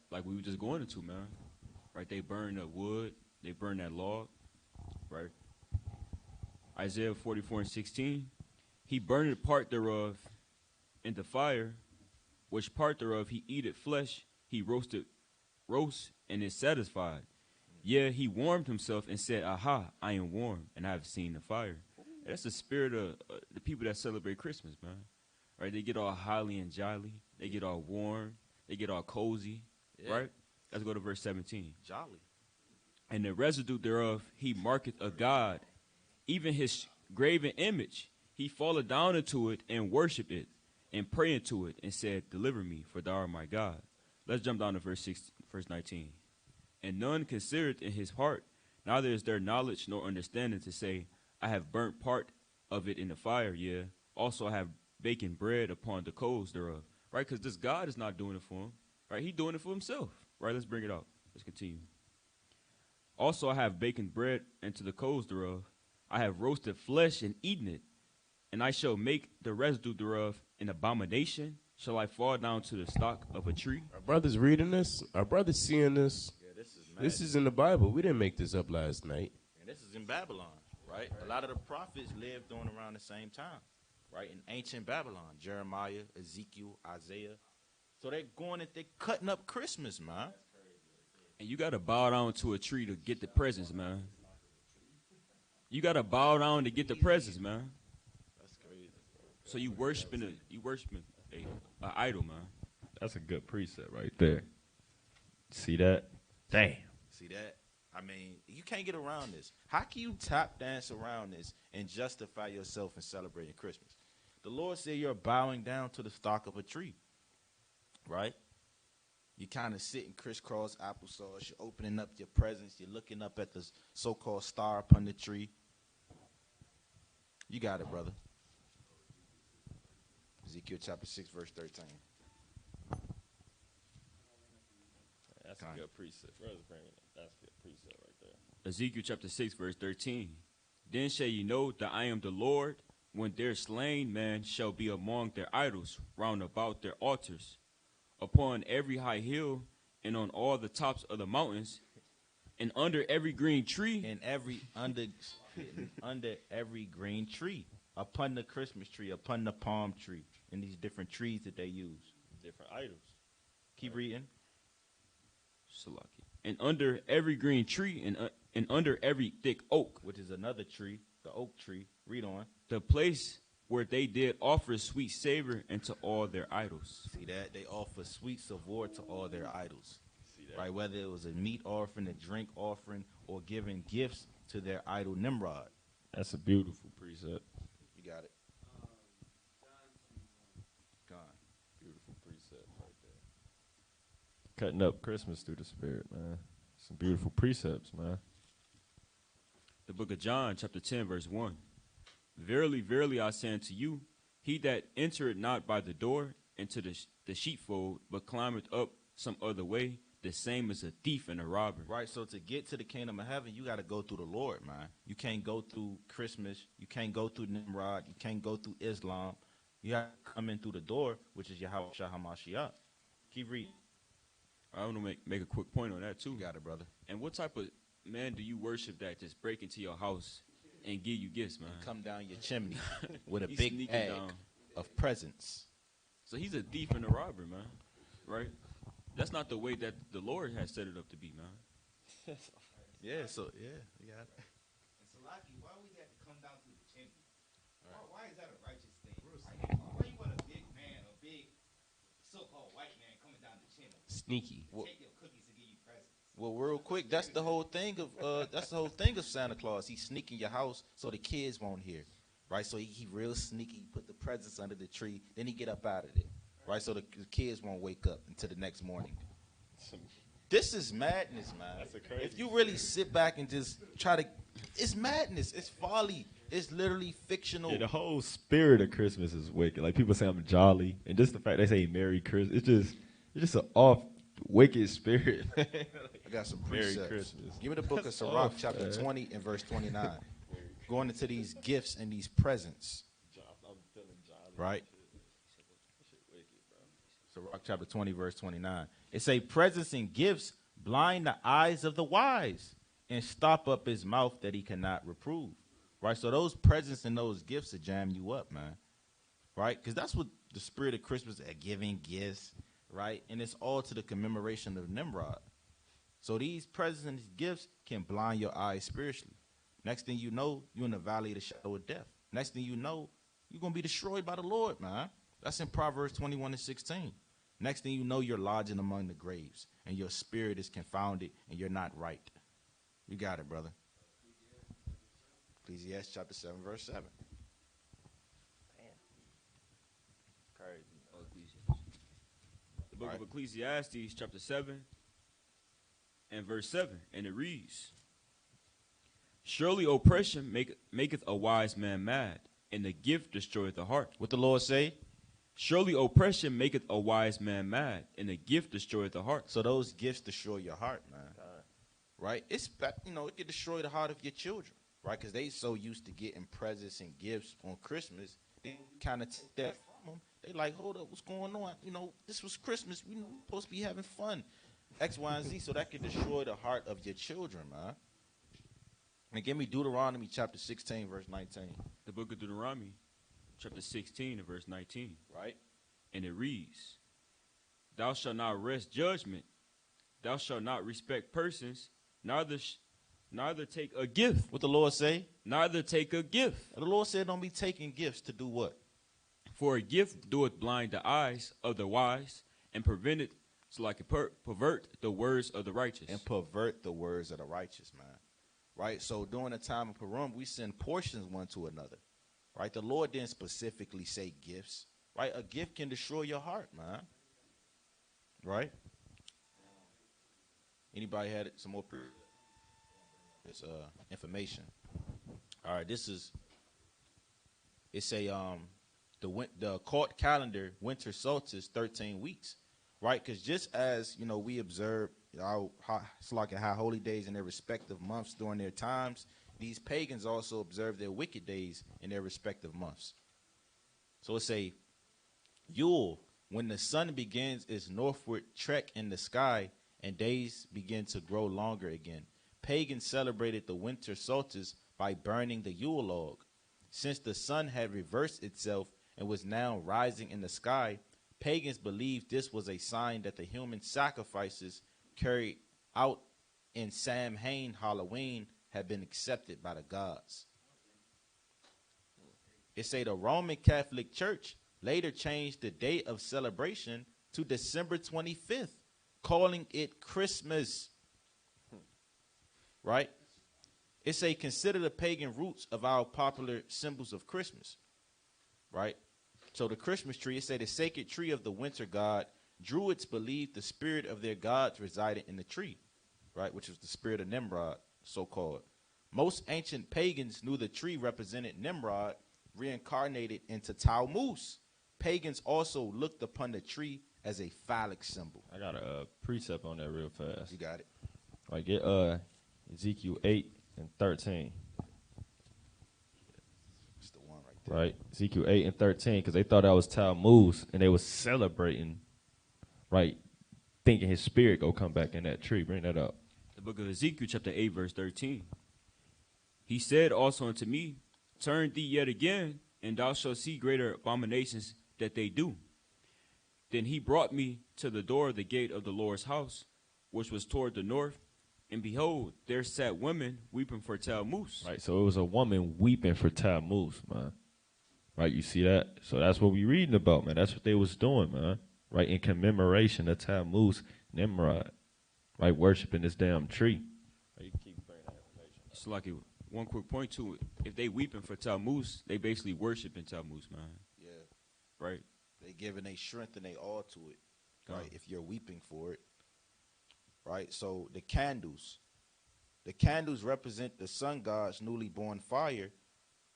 Like we were just going into, man. Right? They burn the wood. They burn that log. Right? Isaiah 44 and 16. He burned part thereof in the fire, which part thereof he eateth flesh, he roast and is satisfied. Yeah, he warmed himself and said, "Aha, I am warm, and I have seen the fire." And that's the spirit of the people that celebrate Christmas, man. Right? They get all holly and jolly. They get all warm. They get all cozy. Yeah. Right? Let's go to verse 17. Jolly. And the residue thereof he marketh a god, even his graven image. He falleth down into it and worship it, and pray unto it, and said, "Deliver me, for thou art my God." Let's jump down to verse 19. And none considereth in his heart, neither is there knowledge nor understanding to say, "I have burnt part of it in the fire, yea, also I have baking bread upon the coals thereof." Right? Because this God is not doing it for him. Right? He's doing it for himself. Right? Let's bring it out. Let's continue. Also I have baken bread into the coals thereof. I have roasted flesh and eaten it. And I shall make the residue thereof an abomination. Shall I fall down to the stalk of a tree? Our brothers reading this. Our brothers seeing this. Yeah, this is mad. This is in the Bible. We didn't make this up last night. And this is in Babylon, right? A lot of the prophets lived on around the same time, right? In ancient Babylon, Jeremiah, Ezekiel, Isaiah. So they're going and they're cutting up Christmas, man. And you got to bow down to a tree to get the presents, man. You got to bow down to get the presents, man. That's crazy. So you worshiping a idol, man. That's a good precept right there. See that? Damn. See that? I mean, you can't get around this. How can you tap dance around this and justify yourself in celebrating Christmas? The Lord said you're bowing down to the stalk of a tree, right? You kind of sitting crisscross applesauce. You're opening up your presents. You're looking up at the so-called star upon the tree. You got it, brother. Ezekiel chapter 6, verse 13. That's a good precept. Brothers bringing it. That's a good precept right there. Ezekiel chapter 6, verse 13. Then shall ye know that I am the Lord, when their slain man shall be among their idols round about their altars, upon every high hill, and on all the tops of the mountains, and under every green tree. And under every green tree, upon the Christmas tree, upon the palm tree, and these different trees that they use. Different idols. Keep reading. Salaki. And under every green tree, and under every thick oak, Which is another tree, the oak tree. Read on. the place where they did offer sweet savor unto all their idols. See that? They offer sweet savour to all their idols. Right? Whether it was a meat offering, a drink offering, or giving gifts to their idol Nimrod. That's a beautiful precept. You got it. Gone. Beautiful precept right there. Cutting up Christmas through the spirit, man. Some beautiful precepts, man. The book of John, chapter 10, verse 1. Verily, verily, I say unto you, he that entereth not by the door into the sheepfold, but climbeth up some other way, the same as a thief and a robber. Right, so to get to the kingdom of heaven, you got to go through the Lord, man. You can't go through Christmas. You can't go through Nimrod. You can't go through Islam. You have to come in through the door, which is Yahweh HaMashiach. Keep reading. I want to make a quick point on that, too. You got it, brother. And what type of man do you worship that just break into your house and give you gifts, man? Come down your chimney with a He's big sneaking bag down. of presents. So he's a thief and a robber, man. Right? That's not the way that the Lord has set it up to be, man. Yeah, so, yeah, you got it. And Salaki, why we had to come down through the chimney? Why is that a righteous thing? Why you want a big man, a big so-called white man coming down the chimney? Sneaky. Take your cookies to give you presents. Well, real quick, that's the whole thing of Santa Claus. He's sneaking your house so the kids won't hear, right? So he real sneaky. He put the presents under the tree, then he get up out of there, right? So the kids won't wake up until the next morning. This is madness, man. That's a crazy If you really sit back and just try to, it's madness. It's folly. It's literally fictional. Yeah, the whole spirit of Christmas is wicked. Like people say I'm jolly, and just the fact they say Merry Christmas, it's just an off wicked spirit. I got some Merry precepts. Christmas. Give me the book of That's Sirach, off, chapter man. 20 and verse 29. Going into these gifts and these presents, I'm feeling jolly. right? Sirach, chapter 20, verse 29. It say, presents and gifts blind the eyes of the wise and stop up his mouth that he cannot reprove. Right? So those presents and those gifts will jam you up, man. Right? Because that's what the spirit of Christmas is, giving gifts, right? And it's all to the commemoration of Nimrod. So these presents and these gifts can blind your eyes spiritually. Next thing you know, you're in the valley of the shadow of death. Next thing you know, you're going to be destroyed by the Lord, man. That's in Proverbs 21:16. Next thing you know, you're lodging among the graves, and your spirit is confounded, and you're not right. You got it, brother. Ecclesiastes chapter 7, verse 7. Crazy. The book of Ecclesiastes, chapter 7, and verse 7, and it reads, surely oppression maketh a wise man mad, and the gift destroyeth the heart. What the Lord say? Surely oppression maketh a wise man mad, and the gift destroyeth the heart. So those gifts destroy your heart, man. Right? It's, you know, it can destroy the heart of your children, right? Because they so used to getting presents and gifts on Christmas, they kind of take that from them. They like, hold up, what's going on? You know, this was Christmas. We were supposed to be having fun. X, Y, and Z. So that can destroy the heart of your children, man. And give me Deuteronomy chapter 16, verse 19. The book of Deuteronomy, chapter 16, and verse 19. Right? And it reads, thou shalt not wrest judgment, thou shalt not respect persons, neither take a gift. What the Lord say? Neither take a gift. The Lord said don't be taking gifts to do what? For a gift doeth blind the eyes of the wise, and prevent it, so like it pervert the words of the righteous. And pervert the words of the righteous, man. Right? So during the time of Purim, we send portions one to another. Right? The Lord didn't specifically say gifts. Right? A gift can destroy your heart, man. Right? Anybody had some more information? All right, this is, it's a the court calendar winter solstice 13 weeks, right? Because just as, you know, we observe it's like how holy days in their respective months during their times, these pagans also observe their wicked days in their respective months. So it's a Yule, when the sun begins its northward trek in the sky and days begin to grow longer again. Pagans celebrated the winter solstice by burning the Yule log. Since the sun had reversed itself and was now rising in the sky, pagans believed this was a sign that the human sacrifices carried out in Samhain Halloween had been accepted by the gods. It say the Roman Catholic Church later changed the date of celebration to December 25th, calling it Christmas. Right? It say consider the pagan roots of our popular symbols of Christmas. Right? So the Christmas tree, it say the sacred tree of the winter god. Druids believed the spirit of their gods resided in the tree, right? Which was the spirit of Nimrod, so-called. Most ancient pagans knew the tree represented Nimrod, reincarnated into Tammuz. Pagans also looked upon the tree as a phallic symbol. I got a precept on that real fast. You got it. Like get Ezekiel 8 and 13. It's the one right there. Right? Ezekiel 8 and 13, because they thought that was Tammuz, and they was celebrating, right? Thinking his spirit go come back in that tree. Bring that up. The book of Ezekiel, chapter 8, verse 13. He said also unto me, turn thee yet again, and thou shalt see greater abominations that they do. Then he brought me to the door of the gate of the Lord's house, which was toward the north, and behold, there sat women weeping for Tammuz. Right, so it was a woman weeping for Tammuz, man. Right, you see that? So that's what we reading about, man. That's what they was doing, man. Right, in commemoration of Tammuz, Nimrod. Right, worshiping this damn tree. Right, you can keep bringing that information. It's like one quick point to it. If they weeping for Tammuz, they basically worshiping Tammuz, man. Yeah. Right? They giving they strength and they all to it, right? If you're weeping for it, right? So the candles represent the sun god's newly born fire.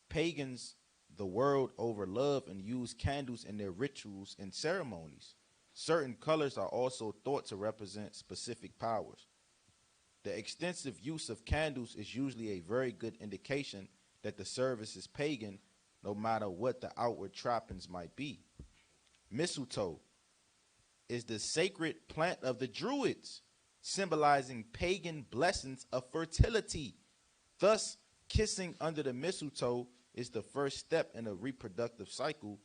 Pagans the world over love and use candles in their rituals and ceremonies. Certain colors are also thought to represent specific powers. The extensive use of candles is usually a very good indication that the service is pagan, no matter what the outward trappings might be. Mistletoe is the sacred plant of the Druids, symbolizing pagan blessings of fertility. Thus, kissing under the mistletoe is the first step in a reproductive cycle,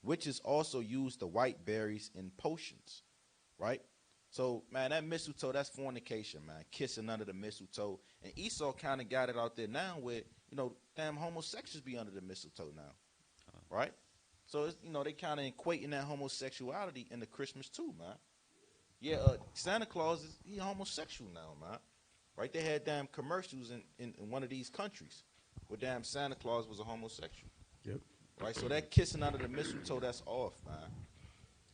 which is also used the white berries in potions, right? So, man, that mistletoe, that's fornication, man. Kissing under the mistletoe. And Esau kind of got it out there now where, damn homosexuals be under the mistletoe now. Right? So, it's, they kind of equating that homosexuality in the Christmas too, man. Yeah, Santa Claus, he homosexual now, man. Right? They had damn commercials in one of these countries where damn Santa Claus was a homosexual. Yep. Right? So that kissing under the mistletoe, that's off, man.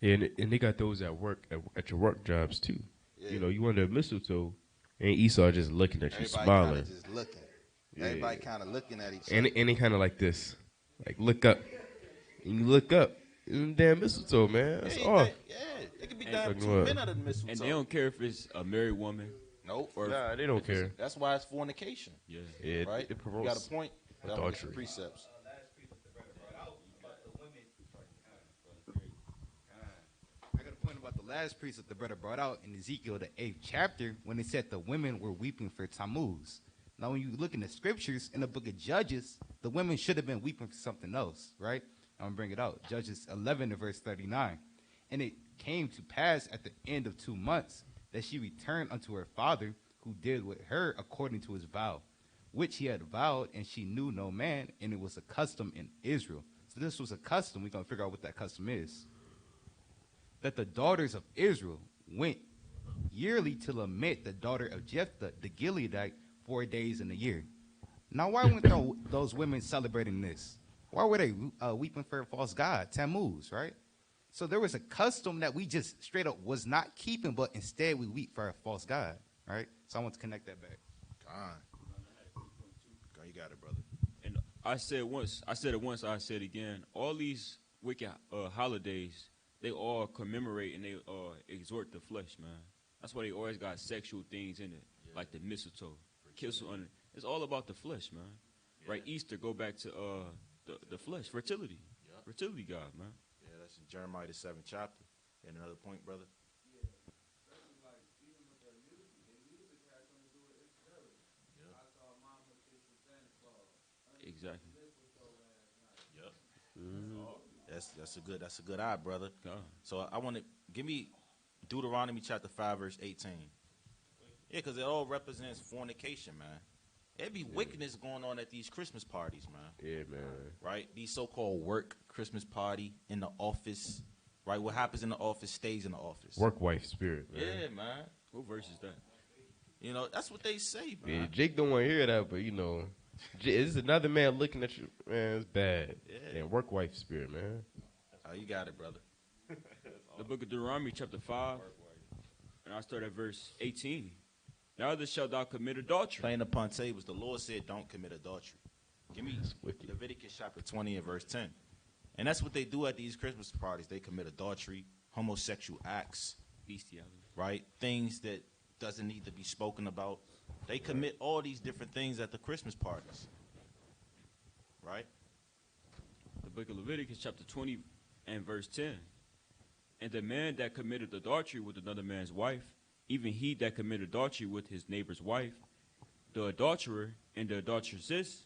Yeah, and they got those at work, at your work jobs too. Yeah. You under mistletoe, and Esau just looking at you, Everybody smiling. kinda just looking. Yeah. Everybody kind of looking at each And other. and they kind of like this, like look up, and you look up, and damn mistletoe, man, that's off. It could be And- damn Fucking two what? men under the mistletoe. And they don't care if it's a married woman. Nope. Or Nah, they don't care. That's why it's fornication, Yeah. Yeah, right? it You got promotes a point. That was adultery. the precepts. I got a point about the last precept the brother brought out in Ezekiel, the 8th chapter, when it said the women were weeping for Tammuz. Now, when you look in the scriptures in the book of Judges, the women should have been weeping for something else, right? I'm going to bring it out. Judges 11 to verse 39. And it came to pass at the end of 2 months that she returned unto her father, who did with her according to his vow, which he had vowed, and she knew no man, and it was a custom in Israel. So this was a custom. We're going to figure out what that custom is. That the daughters of Israel went yearly to lament the daughter of Jephthah, the Gileadite, 4 days in a year. Now, why weren't those women celebrating this? Why were they weeping for a false god, Tammuz, right? So there was a custom that we just straight up was not keeping, but instead we weep for a false god, right? So I want to connect that back. You got it, brother. And I said it once, I said it again. All these wicked holidays, they all commemorate and they exhort the flesh, man. That's why they always got sexual things in it, like the mistletoe, kissel on it. It's all about the flesh, man. Right? Easter go back to the flesh, fertility, fertility God, man. Yeah, that's in Jeremiah the 7th chapter. And another point, brother. Exactly. That's a good eye, brother. God. So I want to give me Deuteronomy chapter 5 verse 18. Yeah, because it all represents fornication, man. There be wickedness going on at these Christmas parties, man. Yeah, man. Right? These so-called work Christmas party in the office. Right? What happens in the office stays in the office. Work wife spirit, man. Yeah, man. What verse is that? That's what they say, man. Yeah, Jake don't want to hear that, but it's another man looking at you, man. It's bad. Yeah. And work wife spirit, man. Oh, you got it, brother. The book of Deuteronomy, chapter 5, and I start at verse 18. Neither shalt thou commit adultery. Plain upon tables, the Lord said, don't commit adultery. Give me wicked. Leviticus chapter 20 and verse 10. And that's what they do at these Christmas parties. They commit adultery, homosexual acts, Bestiality. right? Things that doesn't need to be spoken about. They commit all these different things at the Christmas parties, right? The book of Leviticus, chapter 20 and verse 10. And the man that committed adultery with another man's wife, even he that committed adultery with his neighbor's wife, the adulterer and the adulteress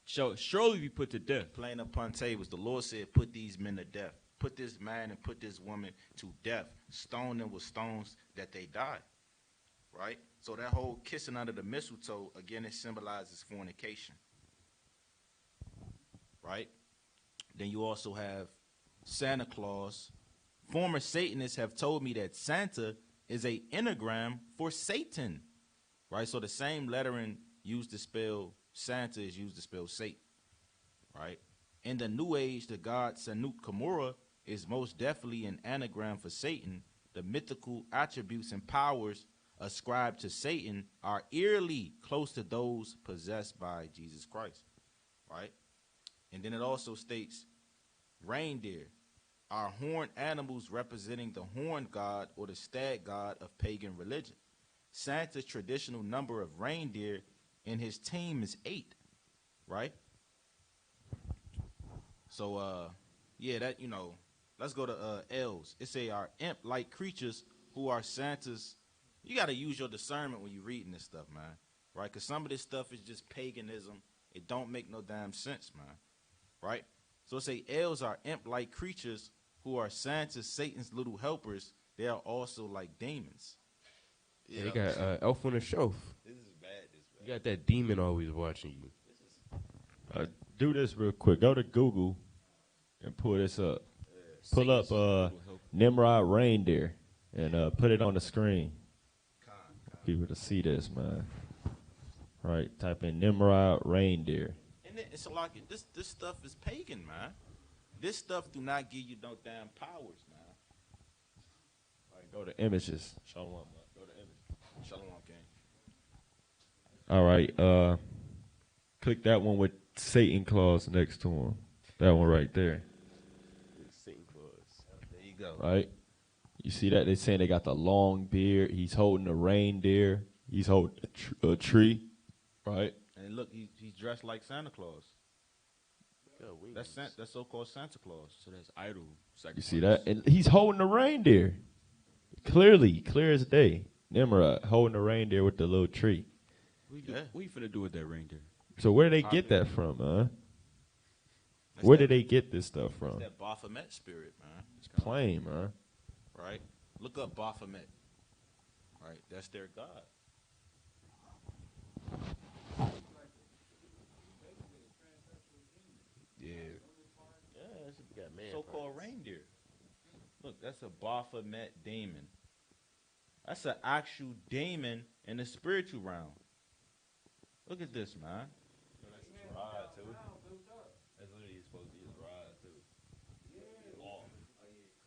shall surely be put to death. Plain upon tables, the Lord said, put these men to death. Put this man and put this woman to death. Stone them with stones that they die, right? So that whole kissing under the mistletoe, again, it symbolizes fornication, right? Then you also have Santa Claus. Former Satanists have told me that Santa is a anagram for Satan, right? So the same lettering used to spell Santa is used to spell Satan, right? In the New Age, the god Sanuk Kamura is most definitely an anagram for Satan. The mythical attributes and powers ascribed to Satan are eerily close to those possessed by Jesus Christ, right? And then it also states reindeer are horned animals representing the horned god or the stag god of pagan religion. Santa's traditional number of reindeer in his team is 8, right? So, yeah, that, let's go to elves. It say are imp-like creatures who are Santa's. You got to use your discernment when you're reading this stuff, man, right? Because some of this stuff is just paganism. It don't make no damn sense, man, right? So it say elves are imp-like creatures who are Santa's, Satan's little helpers, they are also like demons. Yeah, they got Elf on the Shelf. This is bad. You got that demon always watching you. Do this real quick. Go to Google and pull this up. Pull up Nimrod reindeer and put it on the screen. People to see this, man. Right, type in Nimrod reindeer. And it's like this stuff is pagan, man. This stuff do not give you no damn powers, man. All right, go to images. Shalom. Go to images. Shalom, King. All right, click that one with Satan claws next to him. That one right there. Satan claws. There you go. Right? You see that? They're saying they got the long beard. He's holding a reindeer. He's holding a tree. Right? And look, he's dressed like Santa Claus. That's so-called Santa Claus. So that's idol sacrifice. You see that? And he's holding a reindeer. Clearly, clear as day. Nimrod holding a reindeer with the little tree. What you finna do with that reindeer? So where did they get that from, huh? Where did they get this stuff from? It's that Baphomet spirit, man. It's Plain, man. right? Look up Baphomet. Right? That's their god. Yeah. Yeah, got man. So-called reindeer. Look, that's a Baphomet demon. That's an actual demon in the spiritual realm. Look at this, man.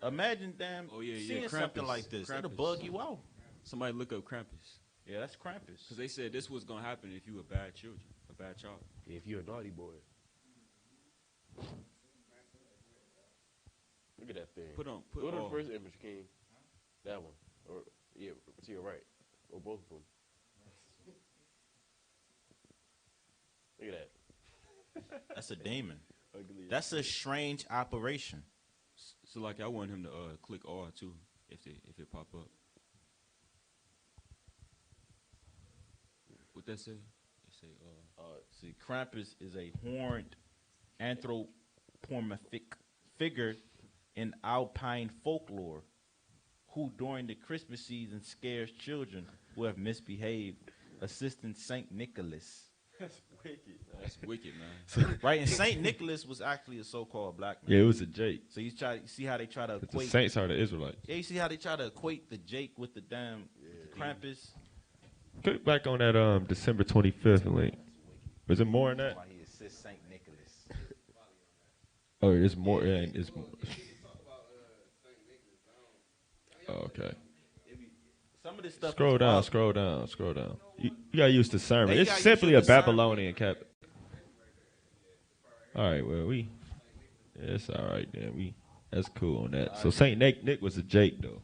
Imagine seeing something Krampus. like this. It'll Krampus. bug you out. Somebody look up Krampus. Yeah, that's Krampus. Because they said this was going to happen if you were bad children, a bad child. Yeah, if you're a naughty boy. Look at that thing. Put Go to the first image, King. That one. Or yeah, to your right. Or both of them. Look at that. That's a demon. That's a strange operation. So like I want him to click R too if it pop up. What that say? It say See, Krampus is a horned anthropomorphic figure in Alpine folklore who during the Christmas season scares children who have misbehaved, assisting Saint Nicholas. That's wicked. That's wicked, man. Right, and Saint Nicholas was actually a so-called black man. Yeah, it was a Jake. So you see how they try to But the equate. saints are the Israelites. Yeah, you see how they try to equate the Jake with the damn Krampus. Click back on that December 25th link. Was it more than that? Why he assists Saint Nicholas. Oh, it's more. It's. Oh, okay. Some of this stuff. Scroll is down, wild. scroll down, scroll down. You gotta use discernment. Yeah, you It's gotta simply use a your discernment. Babylonian cap. All right, well it's all right then. That's cool on that. So Saint Nick was a Jake though.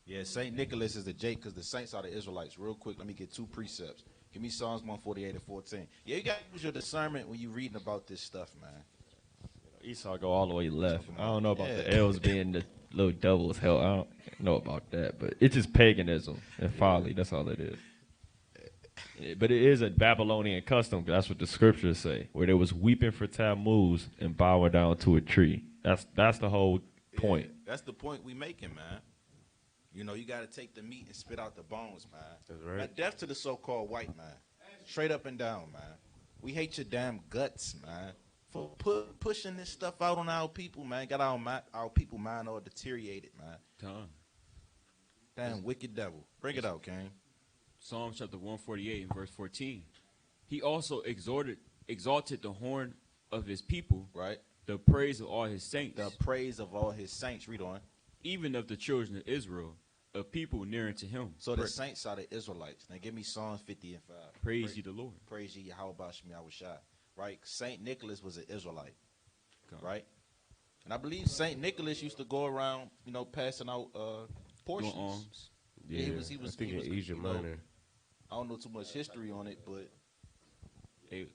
Yeah, Saint Nicholas is the Jake because the saints are the Israelites. Real quick, let me get two precepts. Give me Psalms 148 and 14. Yeah, you got to use your discernment when you're reading about this stuff, man. Esau go all the way left. I don't know about Yeah. the L's being the little devil as hell. I don't know about that, but it's just paganism and folly. That's all it is. Yeah, but it is a Babylonian custom. That's what the scriptures say, where there was weeping for Tammuz and bowing down to a tree. That's the whole point. Yeah, that's the point we making, man. You know, you got to take the meat and spit out the bones, man. That's right. Now, death to the so-called white man. Straight up and down, man. We hate your damn guts, man. For pushing this stuff out on our people, man. Got our people mind all deteriorated, man. Time. Damn wicked devil. Bring it out, King. Psalm chapter 148 and verse 14. He also exalted the horn of his people, Right? the praise of all his saints, The praise of all his saints. Read on. even of the children of Israel, a people near unto him. So the saints are the Israelites. Now give me Psalms 50 and 5. Praise ye the Lord. Praise ye Yahweh Shemi Awashai. Right? Saint Nicholas was an Israelite. Right? And I believe Saint Nicholas used to go around, you know, passing out portions. Doing alms. Yeah, he was I think in Asia you know, Minor. I don't know too much history on it, but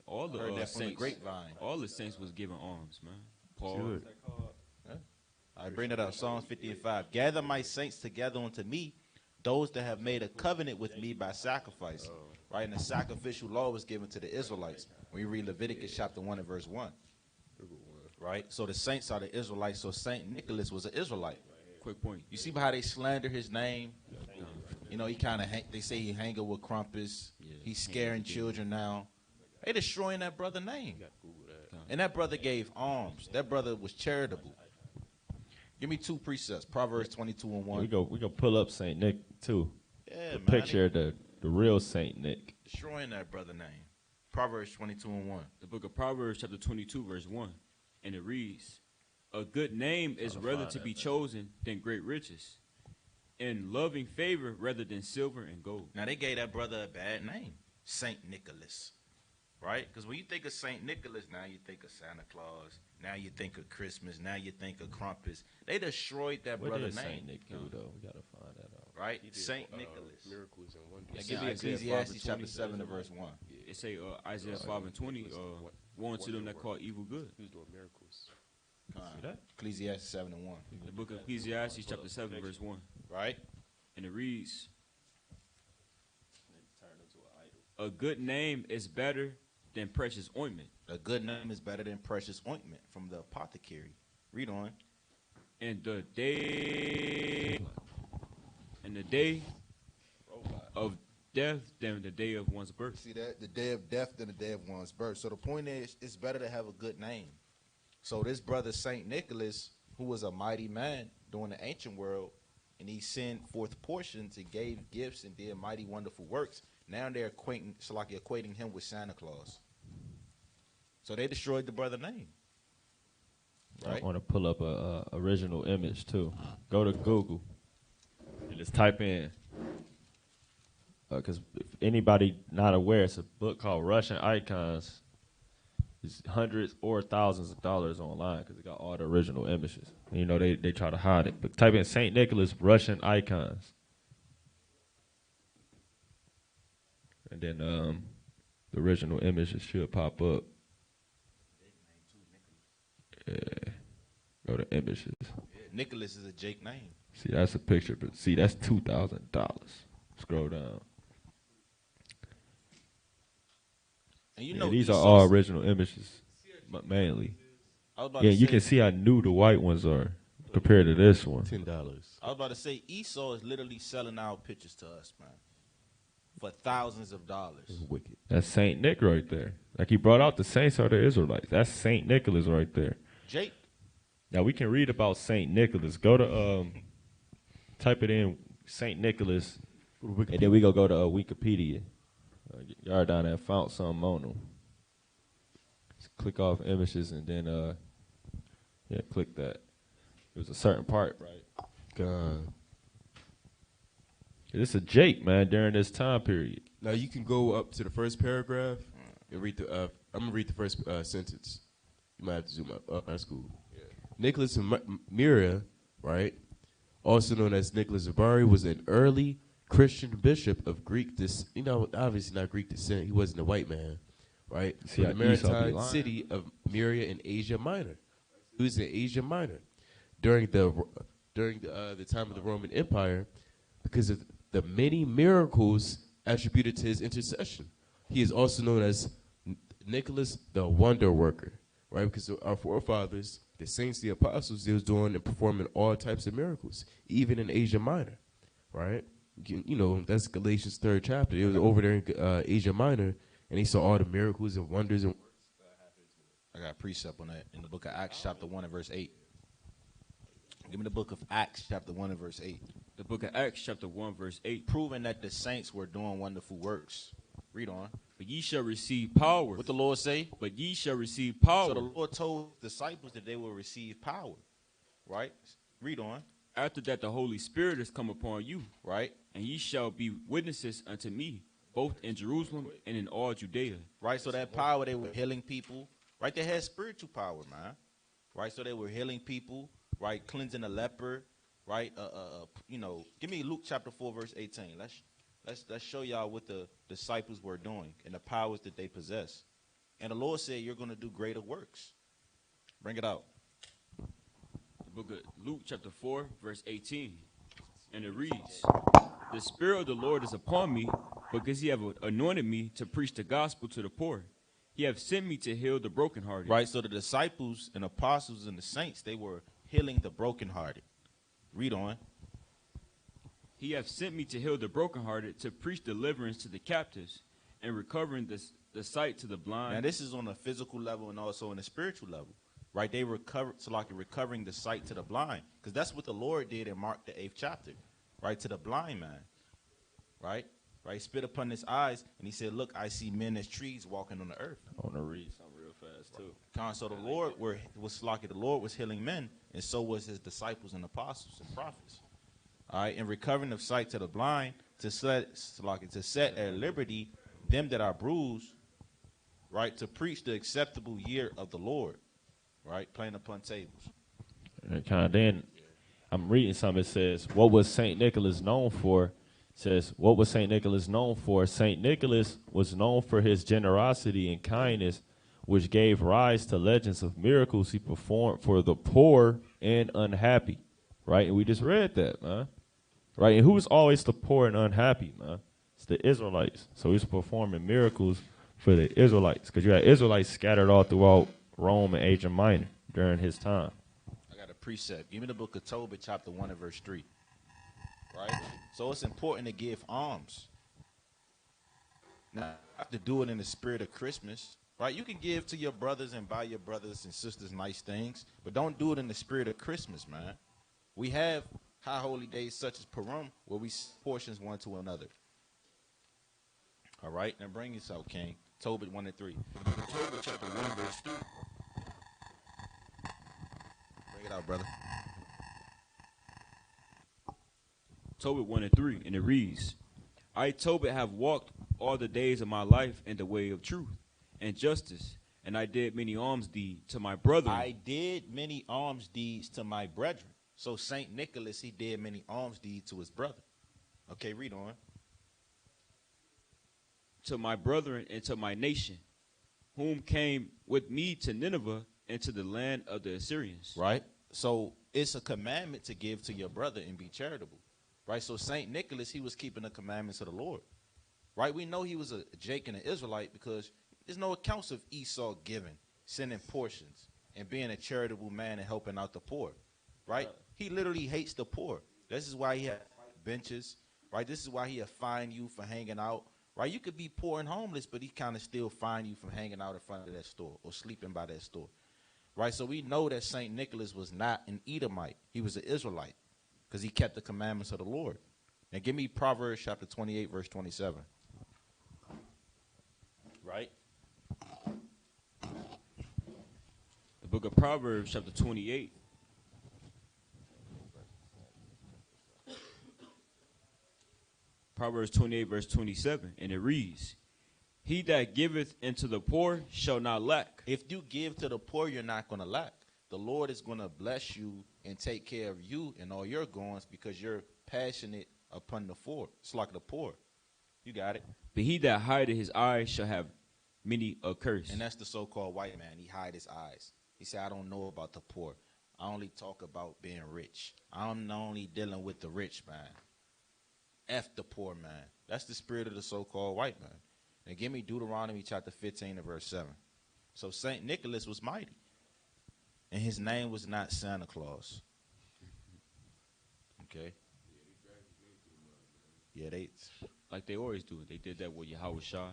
All the heard that from the saints, grapevine. all the saints was giving alms, man. Paul. Good. I bring it up. Psalms 50 and 5. Gather my saints together unto me, those that have made a covenant with me by sacrifice. Right? And the sacrificial law was given to the Israelites. When you read Leviticus chapter 1 and verse 1. Right? So the saints are the Israelites. So Saint Nicholas was an Israelite. quick point. You see how they slander his name? You know, he kind of, they say he hanging with Krampus. He's scaring children now. They destroying that brother name. And that brother gave alms. That brother was charitable. Give me 2 precepts. Proverbs 22 and 1. We go pull up Saint Nick too. Yeah, The man. picture of the real Saint Nick. Destroying that brother name. Proverbs 22 and 1. The book of Proverbs, chapter 22, verse 1. And it reads, a good name is rather to be chosen than great riches, and loving favor rather than silver and gold. Now, they gave that brother a bad name. Saint Nicholas. Right? Because when you think of Saint Nicholas, now you think of Santa Claus. Now you think of Christmas. Now you think of Krampus. They destroyed that What brother's did name. Saint Nick do though? We gotta find that out. Right? Saint Nicholas. Miracles and wonders. Now, Give give me me Isaiah Ecclesiastes 5 chapter and 7 and verse 1. It say Isaiah 5 and 20, woe to them that call evil good. He was doing miracles. Ecclesiastes 7 and 1. The book of Ecclesiastes, chapter 7, verse 1. Right? And it reads, a good name is better than precious ointment. A good name is better than precious ointment from the apothecary. Read on. And the day of death than the day of one's birth. See that? The day of death than the day of one's birth. So the point is, it's better to have a good name. So this brother Saint Nicholas, who was a mighty man during the ancient world, and he sent forth portions and gave gifts and did mighty wonderful works. Now they're equating him with Santa Claus. So they destroyed the brother name. Right? I want to pull up a original image too. Go to Google and just type in, because if anybody not aware, it's a book called Russian Icons. It's hundreds or thousands of dollars online because it got all the original images. And, you know, they try to hide it. But type in Saint Nicholas Russian Icons, and then the original images should pop up. Yeah. Go to images. Nicholas is a Jake name. See, that's a picture, but see, that's $2,000. Scroll down. And you Yeah, know these are Esau's- all original images, but mainly. I was about Yeah, to you say- can see how new the white ones are compared to this one. $10. I was about to say Esau is literally selling out pictures to us, man, for thousands of dollars. Wicked. That's Saint Nick right there. Like he brought out the saints are the Israelites. That's Saint Nicholas right there. Jake, Now we can read about Saint Nicholas. Go to type it in Saint Nicholas, and then we go to Wikipedia. Y'all down there found something on them. Just click off images and then yeah, click that. It was a certain part, right? God. This is a Jake, man, during this time period. Now you can go up to the first paragraph and read the. I'm gonna read the first sentence. You might have to zoom up. Oh, that's cool. Yeah. Nicholas Myria, right, also known as Nicholas of Bari, was an early Christian bishop of Greek obviously not Greek descent. He wasn't a white man, right? See From the how Esau be maritime lying? city of Myria in Asia Minor. He was in Asia Minor during the time of the Roman Empire, because of the many miracles attributed to his intercession. He is also known as Nicholas the Wonder Worker, right? Because our forefathers, the saints, the apostles, they was doing and performing all types of miracles, even in Asia Minor, right? You know, that's Galatians 3rd chapter. It was over there in Asia Minor, and they saw all the miracles and wonders and I got a precept on that in the book of Acts chapter 1 and verse 8. Give me the book of Acts chapter 1 and verse 8. The book of Acts, chapter 1, verse 8. Proving that the saints were doing wonderful works. Read on. But ye shall receive power. What the Lord say? But ye shall receive power. So the Lord told disciples that they will receive power. Right? Read on. After that the Holy Spirit has come upon you. Right? And ye shall be witnesses unto me, both in Jerusalem and in all Judea. Right? So that power, they were healing people. Right? They had spiritual power, man. Right? So they were healing people. Right? Cleansing a leper. Right? You know, give me Luke chapter 4, verse 18. Let's show y'all what the disciples were doing and the powers that they possess. And the Lord said, you're going to do greater works. Bring it out. The book of Luke, chapter 4, verse 18. And it reads, the Spirit of the Lord is upon me, because he have anointed me to preach the gospel to the poor. He have sent me to heal the brokenhearted. Right, so the disciples and apostles and the saints, they were healing the brokenhearted. Read on. He hath sent me to heal the brokenhearted, to preach deliverance to the captives, and recovering the sight to the blind. Now this is on a physical level and also on a spiritual level, right? They recovered, so like recovering the sight to the blind, because that's what the Lord did in Mark the 8th chapter, right? To the blind man, right? Right, spit upon his eyes, and he said, "Look, I see men as trees walking on the earth." I want to read something real fast too. So the Lord the Lord was healing men, and so was his disciples and apostles and prophets. All right, and recovering of sight to the blind, to set at liberty them that are bruised, right, to preach the acceptable year of the Lord, right, playing upon tables. And kind of then, I'm reading something. It says, "What was Saint Nicholas known for?" It says, "What was Saint Nicholas known for? Saint Nicholas was known for his generosity and kindness, which gave rise to legends of miracles he performed for the poor and unhappy." Right, and we just read that, man. Right, and who was always the poor and unhappy, man? It's the Israelites. So he's performing miracles for the Israelites, because you had Israelites scattered all throughout Rome and Asia Minor during his time. I got a precept. Give me the book of Tobit, chapter 1 and verse 3. Right? So it's important to give alms. Now, you have to do it in the spirit of Christmas. Right? You can give to your brothers and buy your brothers and sisters nice things, but don't do it in the spirit of Christmas, man. We have high holy days such as Purim, where we portions one to another. All right? Now bring this out, King. Tobit 1 and 3. Tobit chapter 1, verse 3. Bring it out, brother. Tobit 1 and 3, and it reads, "I, Tobit, have walked all the days of my life in the way of truth and justice, and I did many alms deeds to my brethren." I did many alms deeds to my brethren. So Saint Nicholas, he did many alms deeds to his brother. Okay, read on. "To my brethren and to my nation, whom came with me to Nineveh and to the land of the Assyrians." Right? So it's a commandment to give to your brother and be charitable. Right? So Saint Nicholas, he was keeping the commandments of the Lord. Right? We know he was a Jake and an Israelite because there's no accounts of Esau giving, sending portions, and being a charitable man and helping out the poor. Right? He literally hates the poor. This is why he has benches. Right? This is why he'll fine you for hanging out. Right? You could be poor and homeless, but he kind of still fine you from hanging out in front of that store or sleeping by that store. Right? So we know that St. Nicholas was not an Edomite. He was an Israelite because he kept the commandments of the Lord. Now give me Proverbs chapter 28, verse 27. Right? The book of Proverbs chapter 28. Proverbs 28, verse 27, and it reads, "He that giveth into the poor shall not lack." If you give to the poor, you're not going to lack. The Lord is going to bless you and take care of you and all your goings because you're passionate upon the poor. It's like the poor. You got it. "But he that hideth his eyes shall have many a curse." And that's the so-called white man. He hide his eyes. He said, "I don't know about the poor. I only talk about being rich. I'm only dealing with the rich man. F the poor man." That's the spirit of the so-called white man. Now give me Deuteronomy chapter 15 and verse 7. So St. Nicholas was mighty. And his name was not Santa Claus. Okay? Yeah, Like they always do. They did that with Yahweh Shai,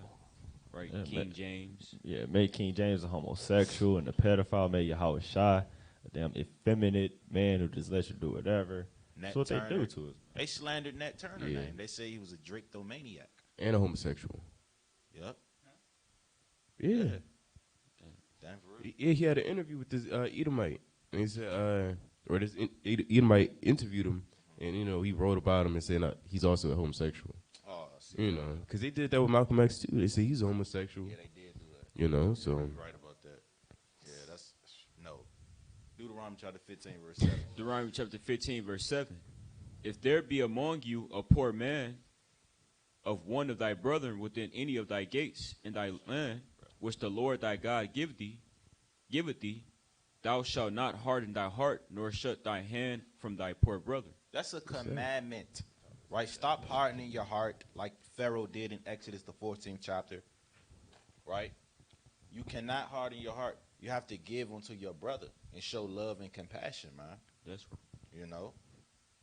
right? Yeah, King James. Yeah, made King James a homosexual, and the pedophile made Yahweh Shai a damn effeminate man who just lets you do whatever. That's what they do to us. They slandered Nat Turner Yeah. name. They say he was a Drakeomaniac. And a homosexual. Yep. Yeah. Damn for real. He had an interview with this Edomite. And he said, or this Edomite interviewed him. And, he wrote about him and said he's also a homosexual. Oh, see. Because they did that with Malcolm X, too. They said he's a homosexual. Yeah, they did do that. So. You're right about that. Yeah, that's no. Deuteronomy chapter 15, verse 7. Deuteronomy chapter 15, verse 7. "If there be among you a poor man of one of thy brethren within any of thy gates in thy land, which the Lord thy God giveth thee, thou shalt not harden thy heart, nor shut thy hand from thy poor brother." That's a commandment, right? Stop hardening your heart like Pharaoh did in Exodus, the 14th chapter, right? You cannot harden your heart. You have to give unto your brother and show love and compassion, man. That's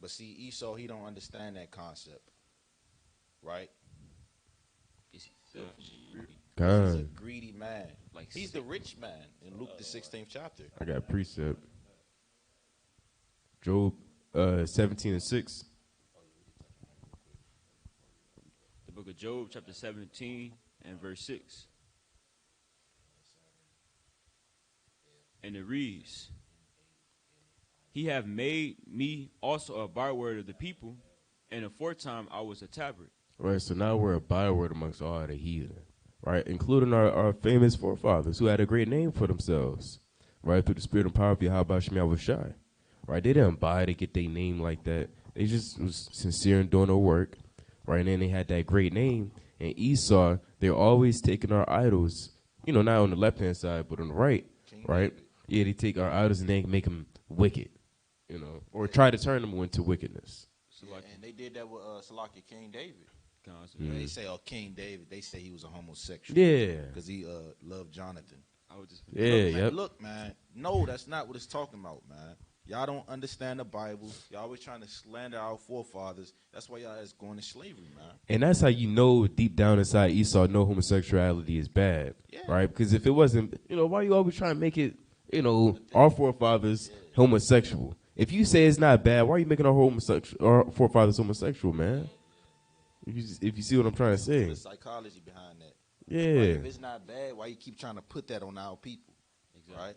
But see, Esau, he don't understand that concept, right? He's a God. greedy man. Like He's the rich man in Luke the 16th chapter. I got a precept. Job 17:6. The book of Job, chapter 17 and verse 6. And it reads, He have made me also a byword of the people, and aforetime I was a tabret. Right, so now we're a byword amongst all the heathen, right? Including our famous forefathers who had a great name for themselves, right? Through the spirit and power of Yahweh Shemiah Shai, right? They didn't buy to get their name like that. They just was sincere in doing their work, right? And then they had that great name. And Esau, they're always taking our idols, you know, not on the left-hand side, but on the right, right? Yeah, they take our idols and they make them wicked, you know, or try to turn them into wickedness. Yeah, and they did that with Salakia King David. Constantly. They say, King David, they say he was a homosexual. Yeah. Because he loved Jonathan. I would just Yeah, Look, man, no, that's not what it's talking about, man. Y'all don't understand the Bible. Y'all always trying to slander our forefathers. That's why y'all is going to slavery, man. And that's how you know deep down inside Esau, no homosexuality is bad, right? Because if it wasn't, you know, why you always trying to make it, you know, our forefathers homosexual? If you say it's not bad, why are you making our forefathers homosexual, man? If you see what I'm trying to say. The psychology behind that. Yeah. Like, if it's not bad, why you keep trying to put that on our people? Exactly. Right?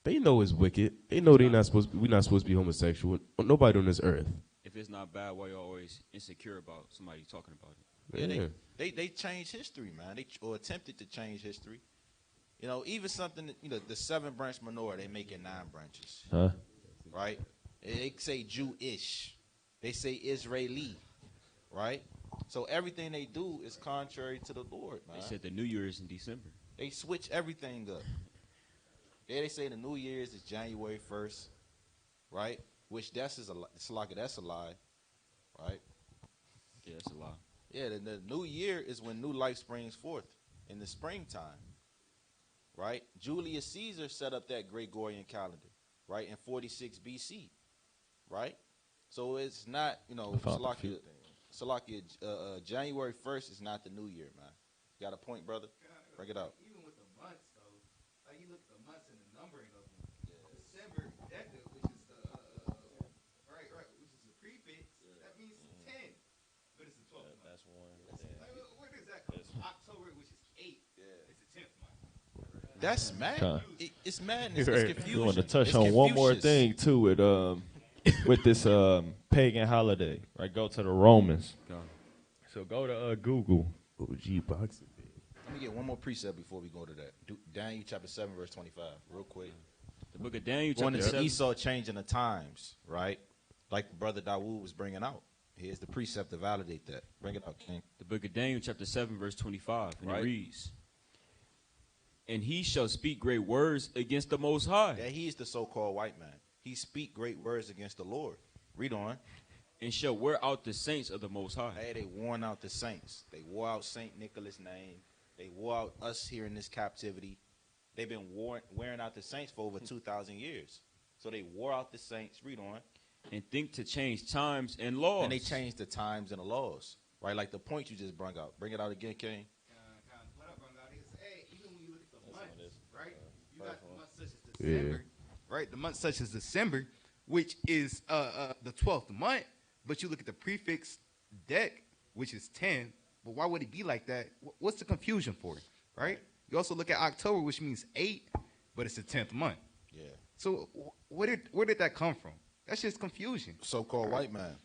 They know it's wicked. They know we're not supposed to be homosexual. Nobody on this earth. If it's not bad, why you always insecure about somebody talking about it? Yeah, they changed history, man. Or attempted to change history. You know, even something that, you know, the 7-branch menorah, they make it 9 branches. Huh? Right? They say Jewish. They say Israeli. Right? So everything they do is contrary to the Lord, man. They said the New Year is in December. They switch everything up. They say the New Year's is January 1st, right? Which that's a lie, right? Yeah, that's a lie. Yeah, the New Year is when new life springs forth in the springtime, right? Julius Caesar set up that Gregorian calendar, right, in 46 BC, right? So it's not, you know, Salakia, January 1st is not the New Year, man. You got a point, brother? Bring it out. Even with the months, though, like you look at the months and the numbering of them. December, which is the which is the prefix, that means 10, but it's the 12th month. That's one. Like, where does that come from? October, which is 8, it's the 10th month. That's mad. It's madness. Right. It's confusion. You want to touch It's on one more Confucius. thing too with this pagan holiday, right? Go to the Romans. So go to Google. OG boxing. Let me get one more precept before we go to that. Daniel chapter 7, verse 25, real quick. The book of Daniel, Going chapter into 7. Esau changing the times, right? Like Brother Dawood was bringing out. Here's the precept to validate that. Bring it out, King. The book of Daniel, chapter 7, verse 25. And Right. it reads, And he shall speak great words against the Most High, That he is the so-called white man. He speak great words against the Lord. Read on. and shall wear out the saints of the Most High. Hey, they worn out the saints. They wore out St. Nicholas' name. They wore out us here in this captivity. They've been wearing out the saints for over 2,000 years. So they wore out the saints. Read on. And think to change times and laws. And they changed the times and the laws. Right? Like the point you just brought out. Bring it out again, King. What I brought out is, hey, even when you look at the months, right? You got the months such as December, right? The months such as December, which is the 12th month, but you look at the prefix dec, which is 10. But why would it be like that? What's the confusion for it, right? You also look at October, which means 8, but it's the 10th month. Yeah. So where did that come from? That's just confusion. So-called white man.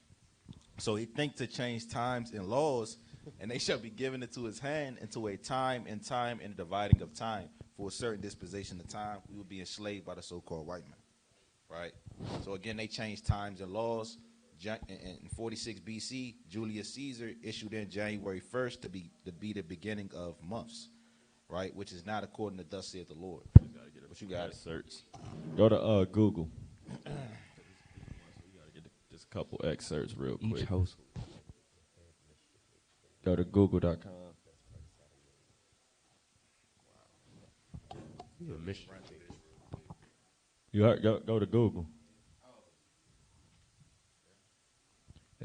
So he think to change times and laws, and they shall be given into his hand into a time and the dividing of time. For a certain disposition of time, we will be enslaved by the so-called white man. Right? So again, they changed times and laws. In 46 BC, Julius Caesar issued in January 1st to be the beginning of months, right? Which is not according to thus saith the Lord. But you got it. Search. Go to Google. You gotta get just a couple excerpts real quick. Each house. Go to Google.com. You a mission. You heard, go to Google.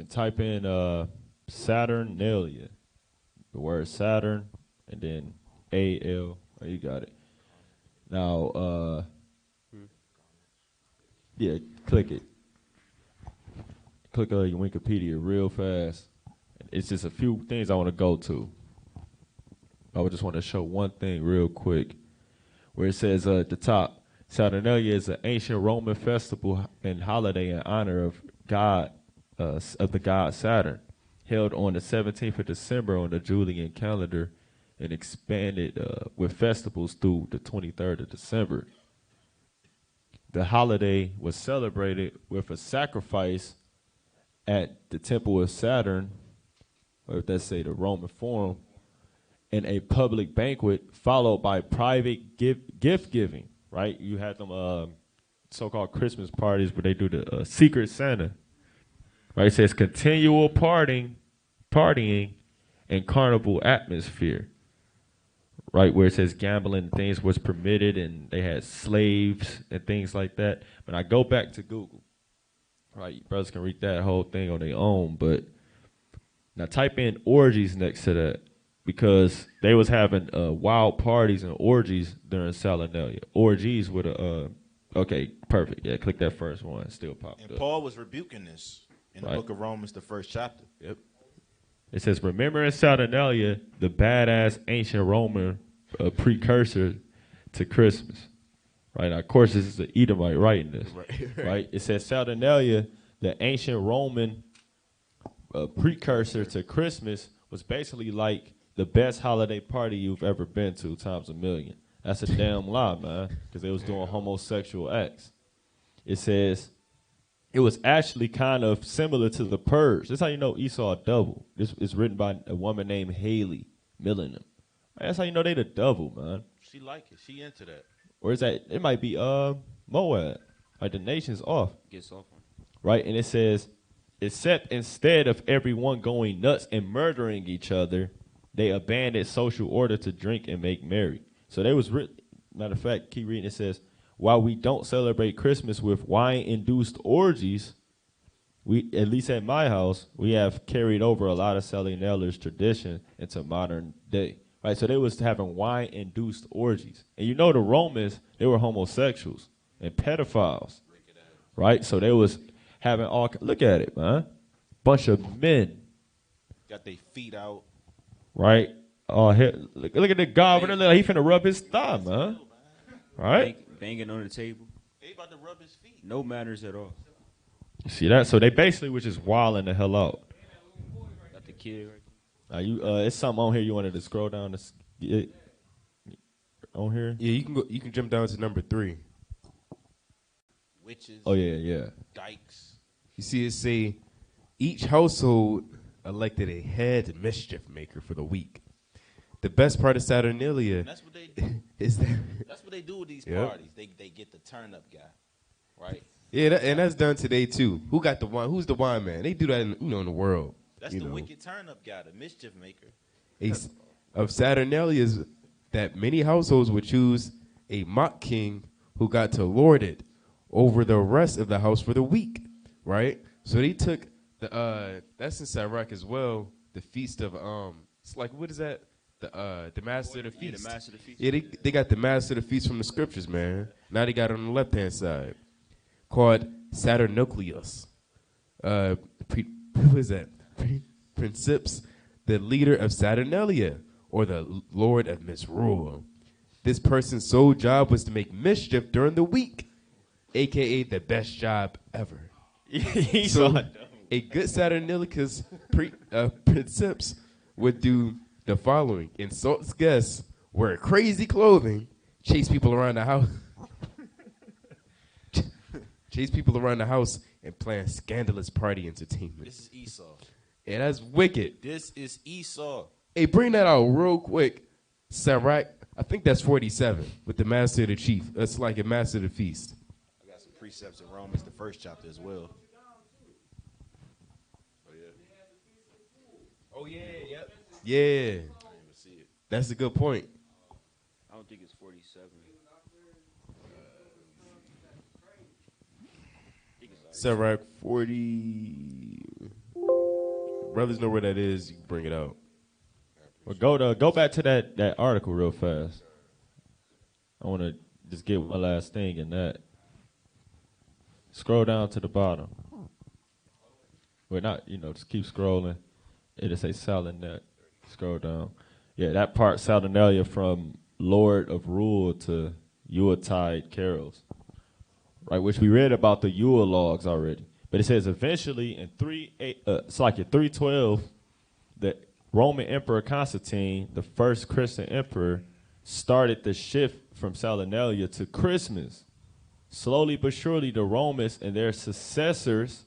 and type in Saturnalia. The word Saturn and then A-L. Oh, you got it. Now, yeah, click it. Click your Wikipedia real fast. It's just a few things I want to go to. I would just want to show one thing real quick, where it says at the top, Saturnalia is an ancient Roman festival and holiday in honor of the god Saturn, held on the 17th of December on the Julian calendar, and expanded with festivals through the 23rd of December. The holiday was celebrated with a sacrifice at the temple of Saturn, or if that's say the Roman Forum, and a public banquet followed by private gift giving. Right, you had them so-called Christmas parties where they do the Secret Santa. Right, it says continual partying, and carnival atmosphere. Right, where it says gambling and things was permitted, and they had slaves and things like that. But I go back to Google. Right, you brothers can read that whole thing on their own, but now type in orgies next to that, because they was having wild parties and orgies during Saturnalia. Orgies with a okay, perfect. Yeah, click that first one. Still popped And up. Paul was rebuking this in the Right. book of Romans, the first chapter. Yep. It says, remembering Saturnalia, the badass ancient Roman precursor to Christmas. Right. Now, of course, this is the Edomite writing this. Right. It says Saturnalia, the ancient Roman precursor to Christmas, was basically like the best holiday party you've ever been to times a million. That's a damn lie, man, because they was doing homosexual acts. It says it was actually kind of similar to the Purge. That's how you know Esau a double. This is written by a woman named Haley Millennium. That's how you know they the double, man. She like it. She into that. Or is that, it might be Moab. Like the nation's off. Gets off on. Right? And it says, except instead of everyone going nuts and murdering each other, they abandoned social order to drink and make merry. So they was matter of fact, keep reading. It says, while we don't celebrate Christmas with wine-induced orgies, we, at least at my house, we have carried over a lot of Saturnalia tradition into modern day. Right? So they was having wine-induced orgies. And you know the Romans, they were homosexuals and pedophiles. Right? So they was having all, look at it, man. Bunch of men. Got their feet out. Right? Oh, look at the governor. He finna rub his thigh, man. Right? Banging on the table. They about to rub his feet. No manners at all. See that? So they basically was just wilding the hell out. Got the kid right Now it's something on here you wanted to scroll down to get on here. Yeah, you can go. You can jump down to number 3. Witches. Oh yeah. Dykes. You see it say, each household elected a head mischief maker for the week. The best part of Saturnalia And that's what they do. is that That's what they do with these Yep. parties. They get the turn up guy, right? yeah, and that's done today too. Who got the wine? Who's the wine man? They do that in in the world. That's you the know. wicked turn up guy, the mischief maker. Of Saturnalia is that many households would choose a mock king who got to lord it over the rest of the house for the week, right? So they took the that's in Sirach as well. The feast of it's like, what is that? The master of the feast. Yeah, the master of the feast. Yeah, they got the master of the feast from the scriptures, man. Now they got it on the left hand side, called Saturnucleus. Who is that? Princeps, the leader of Saturnalia, or the lord of misrule. This person's sole job was to make mischief during the week, aka the best job ever. So a good Saturnalicus Princeps would do the following: insults guests, wear crazy clothing, chase people around the house, and plan scandalous party entertainment. This is Esau. Yeah, that's wicked. This is Esau. Hey, bring that out real quick. Sirach, I think that's 47 with the master of the chief. That's like a master of the feast. I got some precepts in Romans, the first chapter as well. Oh yeah, yep. Yeah, I didn't even see it. that's a good point. I don't think it's 47. Sirach 40. Brothers know where that is. You can bring it out. Well, go back to that article real fast. I want to just get one last thing in that. Scroll down to the bottom. Well, not, just keep scrolling. It'll say Saturnalia. Scroll down. Yeah, that part, Saturnalia, from Lord of Rule to Yuletide carols, right? Which we read about the Yule logs already. But it says eventually in 312, the Roman Emperor Constantine, the first Christian emperor, started the shift from Saturnalia to Christmas. Slowly but surely, the Romans and their successors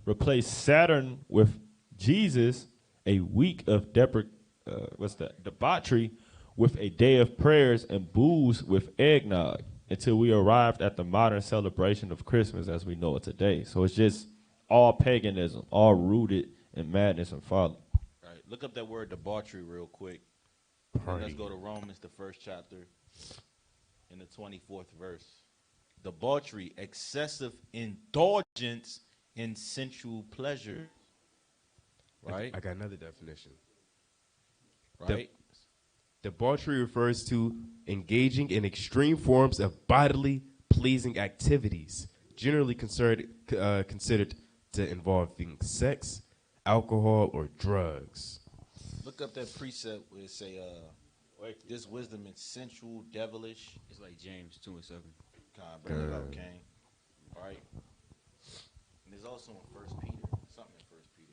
replaced Saturn with Jesus, a week of debauchery, with a day of prayers and booze with eggnog, until we arrived at the modern celebration of Christmas as we know it today. So it's just all paganism, all rooted in madness and folly. Right. Look up that word debauchery real quick. Let's go to Romans, the first chapter, in the 24th verse. Debauchery, excessive indulgence in sensual pleasure. Right? I got another definition. Right? Debauchery refers to engaging in extreme forms of bodily pleasing activities, generally considered to involving sex, alcohol, or drugs. Look up that precept where it say, this wisdom is sensual, devilish. It's like James 2:7. Bring it up, King. All right. And there's also in 1 Peter. Something in 1 Peter.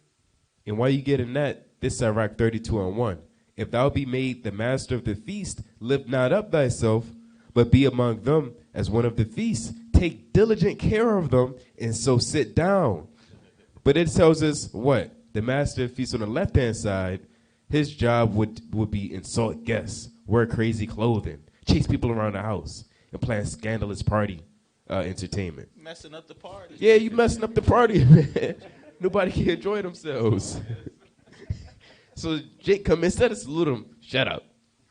And while you get in that, this is Sirach 32:1. If thou be made the master of the feast, lift not up thyself, but be among them as one of the feast. Take diligent care of them, and so sit down. But it tells us what? The master of the feast on the left-hand side, his job would be insult guests, wear crazy clothing, chase people around the house, and plan scandalous party entertainment. Messing up the party. Yeah, you messing up the party, man. Nobody can enjoy themselves. So Jake come instead of salute him, shut up.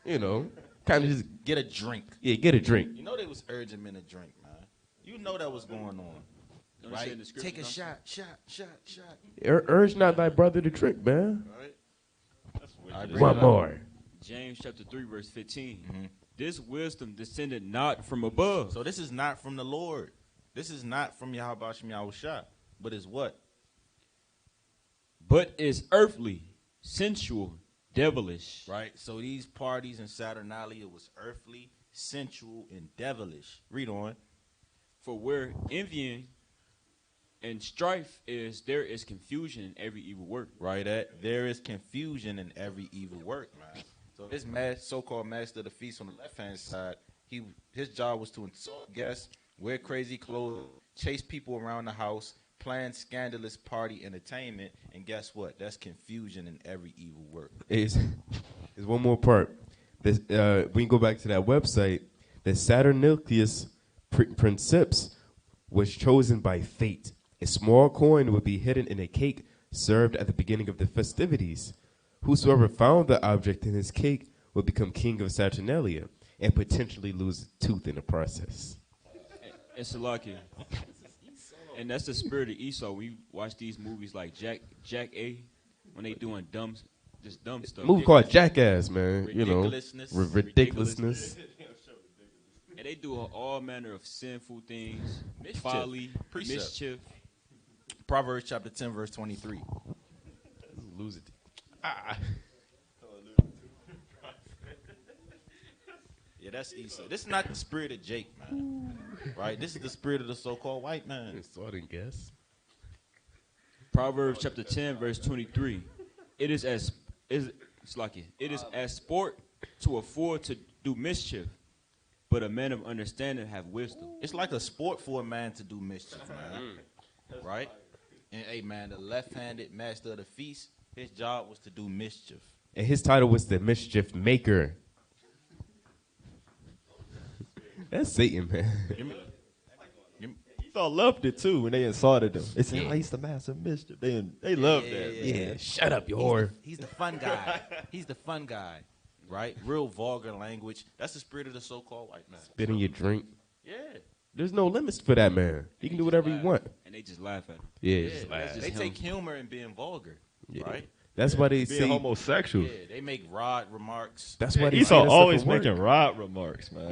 Kind of just Get a drink. yeah, get a drink. You know they was urging men to drink, man. You know that was going on. Don't it say Right? in the scripture, Take a don't shot. Urge not thy brother to drink, man. Right? One more. James chapter 3, verse 15. Mm-hmm. This wisdom descended not from above. So this is not from the Lord. This is not from Yahweh Shem Yahushua. But is what? But is earthly, sensual, devilish. Right? So these parties in Saturnalia was earthly, sensual, and devilish. Read on. For where envying and strife is, there is confusion in every evil work. Right? There is confusion in every evil work, man. So this so-called master of the feast on the left-hand side, his job was to insult guests, wear crazy clothes, chase people around the house, plan scandalous party entertainment, and guess what? That's confusion in every evil work. There's one more part. We can go back to that website. The Saturnalius Princeps was chosen by fate. A small coin would be hidden in a cake served at the beginning of the festivities. Whosoever found the object in his cake would become king of Saturnalia and potentially lose a tooth in the process. And Salaki. And that's the spirit of Esau. We watch these movies like Jack A, when they doing dumb stuff. Movie called Jackass, man. Ridiculousness. Ridiculousness. And they do all manner of sinful things, Mischief. folly, Precept. mischief. Proverbs chapter 10, verse 23. Lose it. Yeah, that's Esau. This is not the spirit of Jake, man. Right? This is the spirit of the so-called white man. So I didn't guess. Proverbs chapter 10, verse 23. It is as sport to afford to do mischief, but a man of understanding have wisdom. It's like a sport for a man to do mischief, man. Right? And, hey, man, the left-handed master of the feast, his job was to do mischief. And his title was the Mischief Maker. That's Satan, man. Esau loved it too when they insulted him. They said, he's the master of mischief. They loved that. Yeah, shut up, you whore. He's the fun guy. He's the fun guy. Right? Real vulgar language. That's the spirit of the so-called white man. Spit in your drink. Yeah. There's no limits for that man. He can do whatever he want. And they just laugh at him. Yeah, Yeah, just laugh. they take humor in being vulgar, Yeah. right? That's why they Being say. homosexual. Yeah, they make rod remarks. That's why they say Esau that always stuff at work. making rod remarks, man.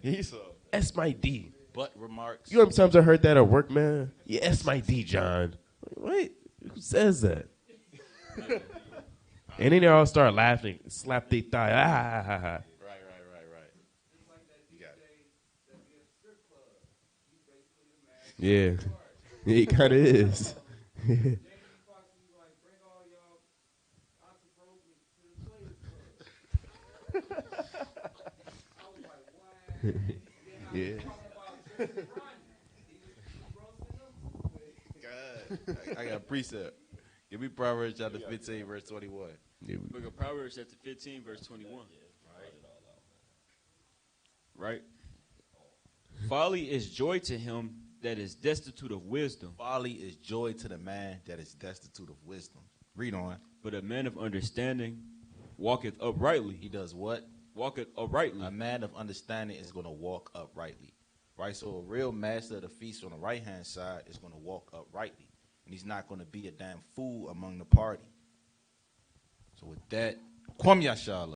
Yeah, Esau. that's my D. Butt remarks. You know how many times I heard that at work, man? Yeah, that's my D, John. Wait, who says that? And then they all start laughing, slap their thigh. Right. You got it. Yeah, he kind of is. Yeah. God, I got a precept. Give me Proverbs chapter 15, verse 21. Book of Proverbs chapter 15, verse 21. Right? Folly is joy to him that is destitute of wisdom, Folly is joy to the man that is destitute of wisdom. Read on. but a man of understanding walketh uprightly. He does what? Walketh uprightly. A man of understanding is going to walk uprightly. Right? So a real master of the feast on the right-hand side is going to walk uprightly. And he's not going to be a damn fool among the party. So with that, Kwam Yashala.